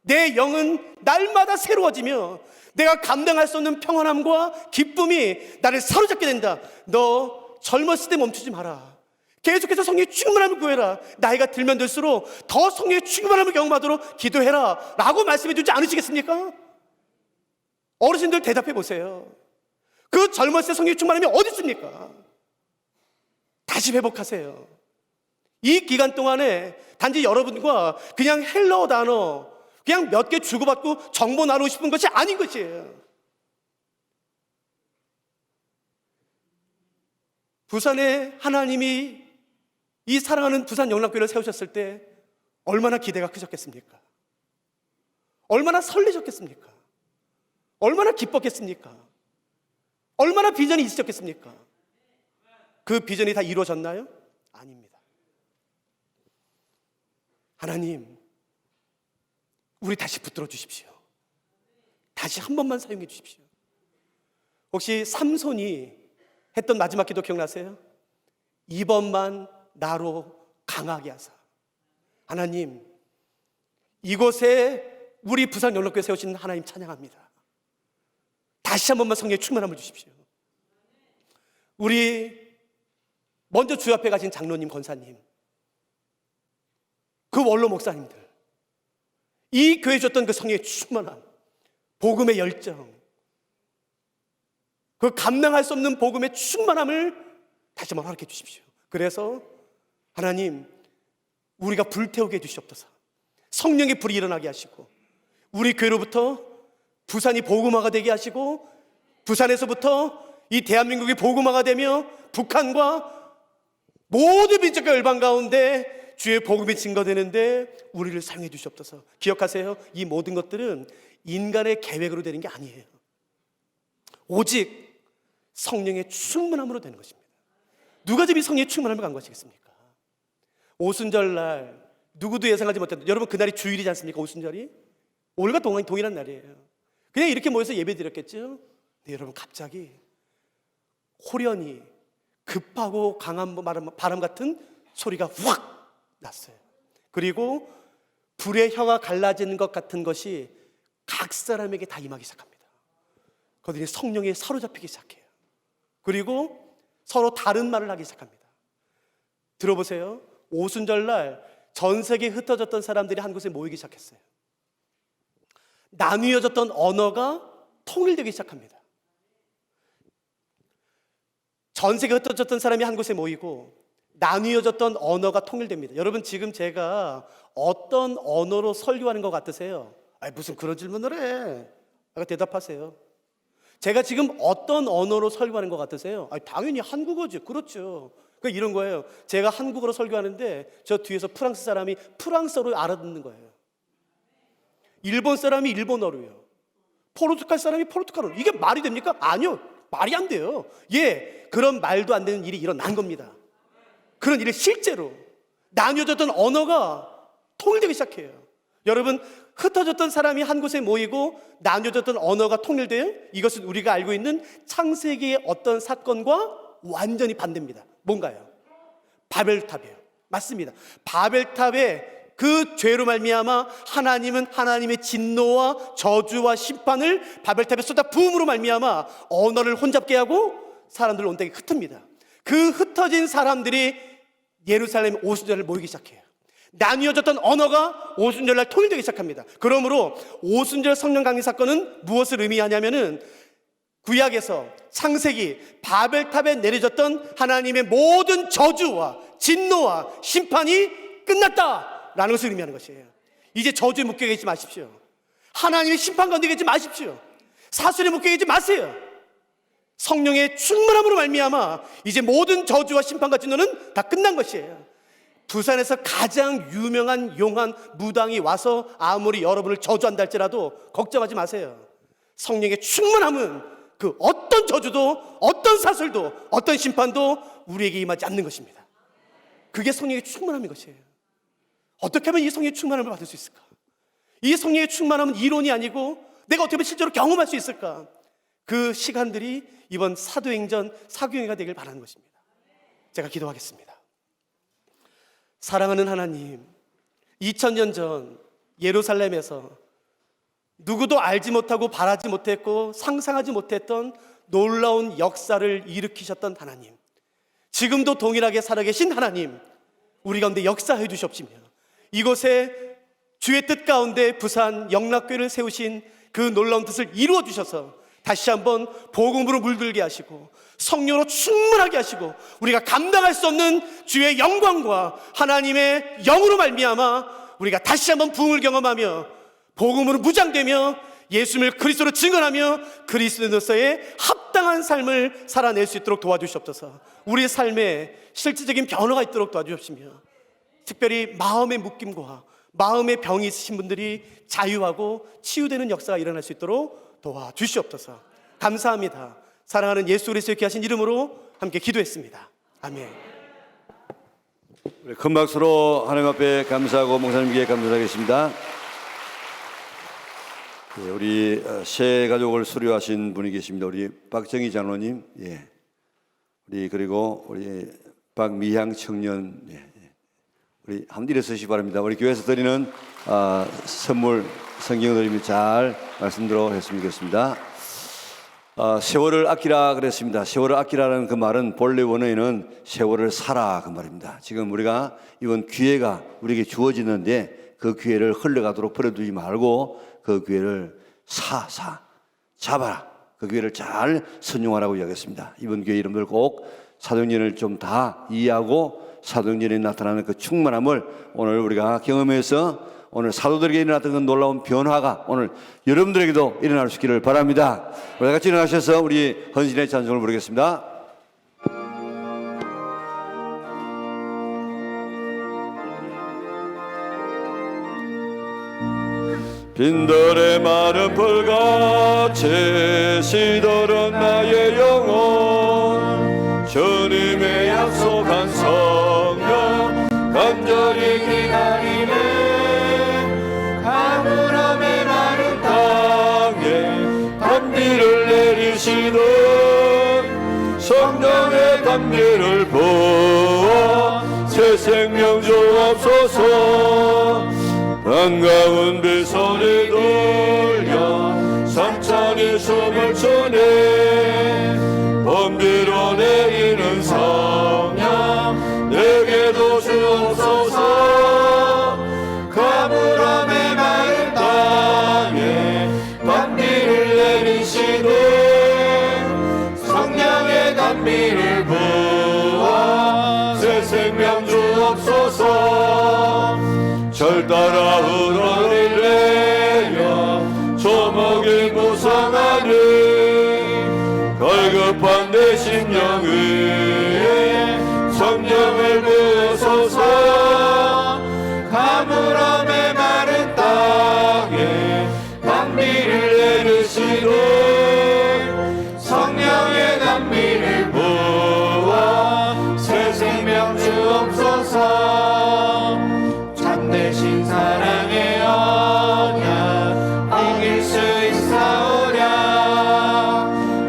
내 영은 날마다 새로워지며 내가 감당할 수 없는 평안함과 기쁨이 나를 사로잡게 된다. 너 젊었을 때 멈추지 마라. 계속해서 성령의 충만함을 구해라. 나이가 들면 들수록 더 성령의 충만함을 경험하도록 기도해라 라고 말씀해 주지 않으시겠습니까? 어르신들 대답해 보세요. 그 젊었을 때 성령의 충만함이 어디 있습니까? 다시 회복하세요. 이 기간 동안에 단지 여러분과 그냥 헬라어 단어 그냥 몇 개 주고받고 정보 나누고 싶은 것이 아닌 것이에요. 부산에 하나님이 이 사랑하는 부산 영락교회를 세우셨을 때 얼마나 기대가 크셨겠습니까? 얼마나 설레셨겠습니까? 얼마나 기뻤겠습니까? 얼마나 비전이 있으셨겠습니까? 그 비전이 다 이루어졌나요? 아닙니다. 하나님, 우리 다시 붙들어 주십시오. 다시 한 번만 사용해 주십시오. 혹시 삼손이 했던 마지막 기도 기억나세요? 이번만 나로 강하게 하사. 하나님, 이곳에 우리 부산 영락교회 세우신 하나님 찬양합니다. 다시 한 번만 성령의 충만함을 주십시오. 우리 먼저 주 앞에 가신 장로님, 권사님, 그 원로 목사님들, 이 교회 줬던 그 성령의 충만함, 복음의 열정, 그 감당할 수 없는 복음의 충만함을 다시 한번 허락해 주십시오. 그래서 하나님, 우리가 불태우게 해주시옵소서. 성령의 불이 일어나게 하시고 우리 교회로부터 부산이 복음화가 되게 하시고 부산에서부터 이 대한민국이 복음화가 되며 북한과 모든 민족과 열방 가운데 주의 복음이 증거되는데 우리를 사용해 주시옵소서. 기억하세요. 이 모든 것들은 인간의 계획으로 되는 게 아니에요. 오직 성령의 충만함으로 되는 것입니다. 누가 지금 이 성령의 충만함을 간구하시겠습니까? 오순절날 누구도 예상하지 못했던, 여러분 그날이 주일이지 않습니까? 오순절이 오늘과 동일한 날이에요. 그냥 이렇게 모여서 예배드렸겠죠. 네, 여러분 갑자기 호련히 급하고 강한 바람 같은 소리가 확 났어요. 그리고 불의 혀가 갈라지는 것 같은 것이 각 사람에게 다 임하기 시작합니다. 그들이 성령에 사로잡히기 시작해요. 그리고 서로 다른 말을 하기 시작합니다. 들어보세요. 오순절날 전 세계에 흩어졌던 사람들이 한 곳에 모이기 시작했어요. 나뉘어졌던 언어가 통일되기 시작합니다. 전 세계에 흩어졌던 사람이 한 곳에 모이고 나뉘어졌던 언어가 통일됩니다. 여러분 지금 제가 어떤 언어로 설교하는 것 같으세요? 아니, 무슨 그런 질문을 해? 아까 대답하세요. 제가 지금 어떤 언어로 설교하는 것 같으세요? 아니, 당연히 한국어죠. 그렇죠. 그러니까 이런 거예요. 제가 한국어로 설교하는데 저 뒤에서 프랑스 사람이 프랑스어로 알아듣는 거예요. 일본 사람이 일본어로요. 포르투갈 사람이 포르투갈어로. 이게 말이 됩니까? 아니요. 말이 안 돼요. 예, 그런 말도 안 되는 일이 일어난 겁니다. 그런 일을 실제로 나뉘어졌던 언어가 통일되기 시작해요. 여러분, 흩어졌던 사람이 한 곳에 모이고 나뉘어졌던 언어가 통일돼요. 이것은 우리가 알고 있는 창세기의 어떤 사건과 완전히 반대입니다. 뭔가요? 바벨탑이에요. 맞습니다. 바벨탑의 그 죄로 말미암아 하나님은 하나님의 진노와 저주와 심판을 바벨탑에 쏟아 부음으로 말미암아 언어를 혼잡게 하고 사람들을 온데게 흩습니다. 그 흩어진 사람들이 예루살렘 오순절을 모이기 시작해요. 나뉘어졌던 언어가 오순절날 통일되기 시작합니다. 그러므로 오순절 성령 강림 사건은 무엇을 의미하냐면은 구약에서 창세기 바벨탑에 내려졌던 하나님의 모든 저주와 진노와 심판이 끝났다라는 것을 의미하는 것이에요. 이제 저주에 묶여 계지 마십시오. 하나님의 심판 가운데 계지 마십시오. 사슬에 묶여 계지 마세요. 성령의 충만함으로 말미암아 이제 모든 저주와 심판과 진노는 다 끝난 것이에요. 부산에서 가장 유명한 용한 무당이 와서 아무리 여러분을 저주한다 할지라도 걱정하지 마세요. 성령의 충만함은 그 어떤 저주도 어떤 사슬도 어떤 심판도 우리에게 임하지 않는 것입니다. 그게 성령의 충만함인 것이에요. 어떻게 하면 이 성령의 충만함을 받을 수 있을까? 이 성령의 충만함은 이론이 아니고 내가 어떻게 하면 실제로 경험할 수 있을까? 그 시간들이 이번 사도행전 사교행위가 되길 바라는 것입니다. 제가 기도하겠습니다. 사랑하는 하나님, 2000년 전 예루살렘에서 누구도 알지 못하고 바라지 못했고 상상하지 못했던 놀라운 역사를 일으키셨던 하나님, 지금도 동일하게 살아계신 하나님, 우리 가운데 역사해 주시옵시며 이곳에 주의 뜻 가운데 부산 영락교회를 세우신 그 놀라운 뜻을 이루어 주셔서 다시 한번 복음으로 물들게 하시고 성령으로 충만하게 하시고 우리가 감당할 수 없는 주의 영광과 하나님의 영으로 말미암아 우리가 다시 한번 부흥을 경험하며 복음으로 무장되며 예수님을 그리스도로 증언하며 그리스도인으로서의 합당한 삶을 살아낼 수 있도록 도와주시옵소서. 우리의 삶에 실질적인 변화가 있도록 도와주시옵시며 특별히 마음의 묶임과 마음의 병이 있으신 분들이 자유하고 치유되는 역사가 일어날 수 있도록 도와주시옵소서. 감사합니다. 사랑하는 예수 그리스도의 귀하신 이름으로 함께 기도했습니다. 아멘. 큰 박수로 하나님 앞에 감사하고 목사님께 감사하겠습니다. 예, 우리 새 가족을 수료하신 분이 계십니다. 우리 박정희 장로님, 예, 우리 그리고 우리 박미향 청년, 예, 우리 한번 일어서시기 바랍니다. 우리 교회에서 드리는 선물 성경 드리면 잘 말씀드려 했으면 좋겠습니다. 세월을 아끼라 그랬습니다. 세월을 아끼라는 그 말은 본래 원어에는 세월을 살아 그 말입니다. 지금 우리가 이번 기회가 우리에게 주어지는데 그 기회를 흘러가도록 버려두지 말고 그 기회를 잡아라. 그 기회를 잘 선용하라고 이야기했습니다. 이번 기회 여러분들 꼭 사도행전을 좀 다 이해하고 사도행전에 나타나는 그 충만함을 오늘 우리가 경험해서 오늘 사도들에게 일어났던 그 놀라운 변화가 오늘 여러분들에게도 일어날 수 있기를 바랍니다. 우리 같이 일어나셔서 우리 헌신의 찬송을 부르겠습니다. 빈들의 마른 불같이 시들은 나의 영혼 주님의 약속한 성령 간절히 기다리네 가물함의 마른 땅에 단비를 내리시는 성령의 단비를 부어 새 생명 주옵소서 반가운 빗소리 들려 산천이 춤을 추네 범비로 내리는 성령 내게도 주옵소서 가물함의 마른 땅에 단비를 내리시는 성령의 단비를 부어 새 생명 주옵소서 절 따라 흐르리래요 조목이 무성하니 걸급한 내 심령 위에 성령을 부으소서 가물함의 마른 땅에 단비를 내리시는 성령의 단비를 부어 새 생명 주옵소서 참되신 사랑의 언약 이길 수 있사오랴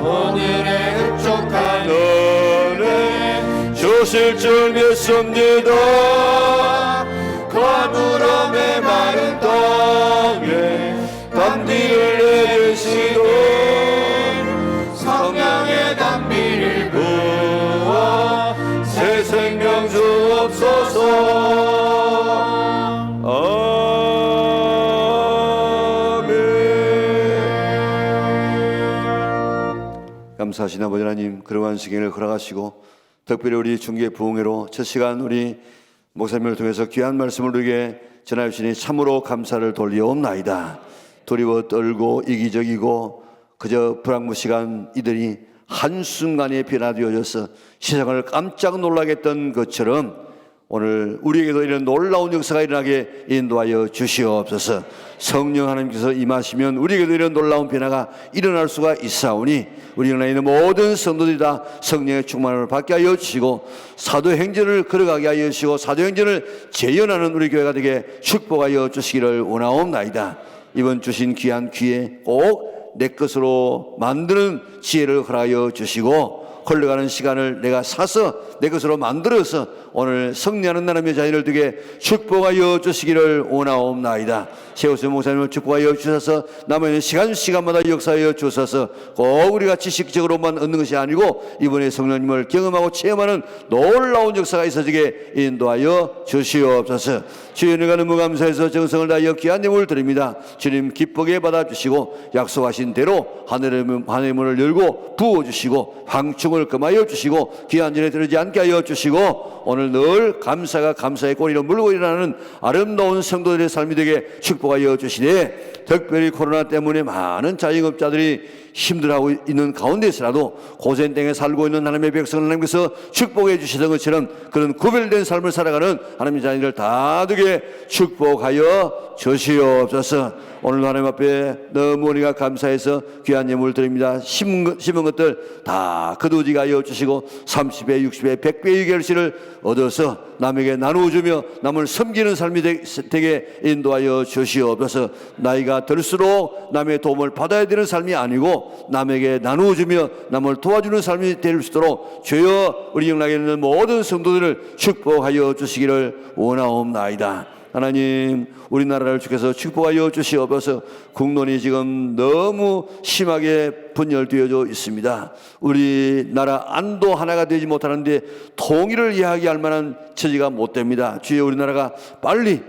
오늘의 흡족한 은혜 주실 줄 믿습니다 가물함의 마른 땅에 단비를 내리시는 성령의 단비를 부어 새 생명 주옵소서 감사하신 아버지 하나님 그러한 시간을 허락하시고 특별히 우리 중계 부흥회로 첫 시간 우리 목사님을 통해서 귀한 말씀을 우리에게 전하여 주시니 참으로 감사를 돌리옵나이다. 두려워 떨고 이기적이고 그저 불황무시간 이들이 한순간에 변화되어져서 세상을 깜짝 놀라게 했던 것처럼 오늘 우리에게도 이런 놀라운 역사가 일어나게 인도하여 주시옵소서. 성령 하나님께서 임하시면 우리에게도 이런 놀라운 변화가 일어날 수가 있사오니 우리 영혼에 있는 모든 성도들이 다 성령의 충만을 받게 하여 주시고 사도행전을 걸어가게 하여 주시고 사도행전을 재현하는 우리 교회가 되게 축복하여 주시기를 원하옵나이다. 이번 주신 귀한 기회 꼭 내 것으로 만드는 지혜를 허락하여 주시고 흘러가는 시간을 내가 사서 내 것으로 만들어서 오늘 승리하는 나라의 자녀를 되게 축복하여 주시기를 원하옵나이다. 세우스 목사님을 축복하여 주셔서 남은 시간마다 역사하여 주셔서 꼭 우리가 지식적으로만 얻는 것이 아니고 이번에 성령님을 경험하고 체험하는 놀라운 역사가 있어지게 인도하여 주시옵소서. 주님을 가는 무감사에서 정성을 다하여 귀한 예물을 드립니다. 주님 기쁘게 받아주시고 약속하신 대로 하늘의 문을 열고 부어주시고 황충을 금하여 주시고 귀한 전에 들어지 않게 하여 주시고 오늘 늘 감사가 감사의 꼬리로 물고 일어나는 아름다운 성도들의 삶이 되게 축복하여 주시되 특별히 코로나 때문에 많은 자영업자들이 힘들어하고 있는 가운데서라도 고생 땅에 살고 있는 하나님의 백성을 하나님께서 축복해 주시던 것처럼 그런 구별된 삶을 살아가는 하나님의 자녀들 다 되게 축복하여 주시옵소서. 오늘 하나님 앞에 너무 우리가 감사해서 귀한 예물 드립니다. 심은 것들 다 거두지게 하여 주시고 30배, 60배, 100배의 결실을 얻어서 남에게 나누어주며 남을 섬기는 삶이 되게 인도하여 주시옵소서. 나이가 들수록 남의 도움을 받아야 되는 삶이 아니고 남에게 나누어주며 남을 도와주는 삶이 될 수 있도록 주여 우리 영락에 있는 모든 성도들을 축복하여 주시기를 원하옵나이다. 하나님 우리나라를 주께서 축복하여 주시옵소서. 국론이 지금 너무 심하게 분열되어져 있습니다. 우리나라 안도 하나가 되지 못하는데 통일을 이야기할 만한 처지가 못 됩니다. 주여 우리나라가 빨리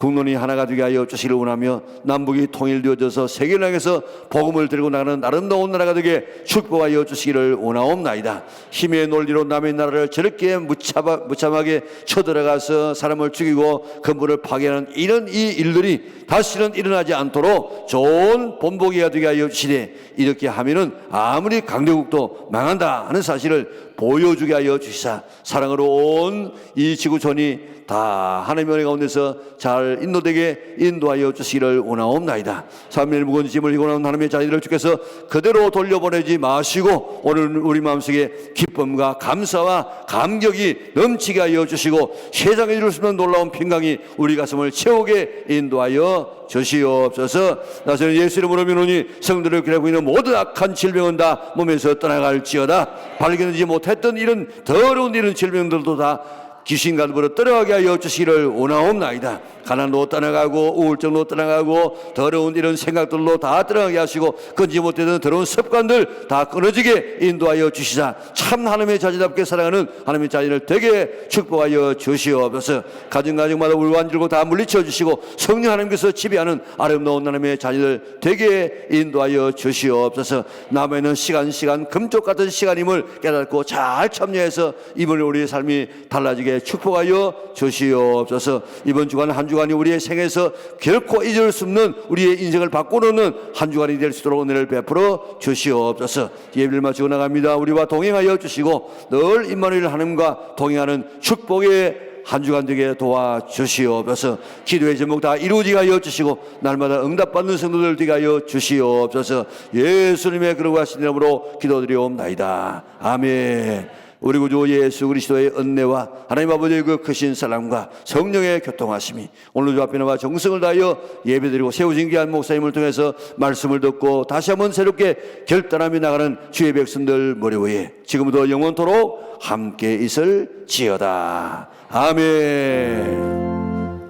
국론이 하나가 되게 하여 주시기를 원하며 남북이 통일되어져서 세계를 향해서 복음을 들고 나가는 아름다운 나라가 되게 축복하여 주시기를 원하옵나이다. 힘의 논리로 남의 나라를 저렇게 무참하게 쳐들어가서 사람을 죽이고 건물을 파괴하는 이런 이 일들이 다시는 일어나지 않도록 좋은 본보기가 되게 하여 주시되 이렇게 하면은 아무리 강대국도 망한다 하는 사실을 보여주게 하여 주시사 사랑으로 온 이 지구촌이 다 하나님의 은혜 가운데서 잘 인도되게 인도하여 주시기를 원하옵나이다. 삶의 무거운 짐을 지고 나온 하나님의 자녀들을 주께서 그대로 돌려보내지 마시고 오늘 우리 마음속에 기쁨과 감사와 감격이 넘치게 하여 주시고 세상에 이룰 수 없는 놀라운 평강이 우리 가슴을 채우게 인도하여 주시옵소서. 나서는 예수 이름으로 믿노니 성도를 괴롭히고 있는 모든 악한 질병은 다 몸에서 떠나갈지어다. 발견하지 못했던 이런 더러운 이런 질병들도 다 귀신과 더불어 떠나가게 하여 주시기를 원하옵나이다. 가난도 떠나가고 우울증도 떠나가고 더러운 이런 생각들로 다 떠나가게 하시고 끊지 못했던 더러운 습관들 다 끊어지게 인도하여 주시자 참 하나님의 자녀답게 살아가는 하나님의 자녀를 되게 축복하여 주시옵소서. 가정마다 울완질고 다 물리쳐 주시고 성령 하나님께서 지배하는 아름다운 하나님의 자녀들 되게 인도하여 주시옵소서. 남아있는 시간 금쪽 같은 시간임을 깨닫고 잘 참여해서 이번 우리의 삶이 달라지게 축복하여 주시옵소서. 이번 주간 한 주간이 우리의 생에서 결코 잊을 수 없는 우리의 인생을 바꾸는 한 주간이 될 수 있도록 은혜를 베풀어 주시옵소서. 예배를 마치고 나갑니다. 우리와 동행하여 주시고 늘 임마누엘 하나님과 동행하는 축복의 한 주간 되게 도와주시옵소서. 기도의 제목 다 이루어지게 하여 주시고 날마다 응답받는 성도들 되게 하여 주시옵소서. 예수님의 거룩하신 이름으로 기도드리옵나이다. 아멘. 우리 구주 예수 그리스도의 은혜와 하나님 아버지의 그 크신 사랑과 성령의 교통하심이 오늘 주 앞에 나와 정성을 다하여 예배드리고 세우신 귀한 목사님을 통해서 말씀을 듣고 다시 한번 새롭게 결단하며 나가는 주의 백성들 머리 위에 지금부터 영원토록 함께 있을지어다. 아멘.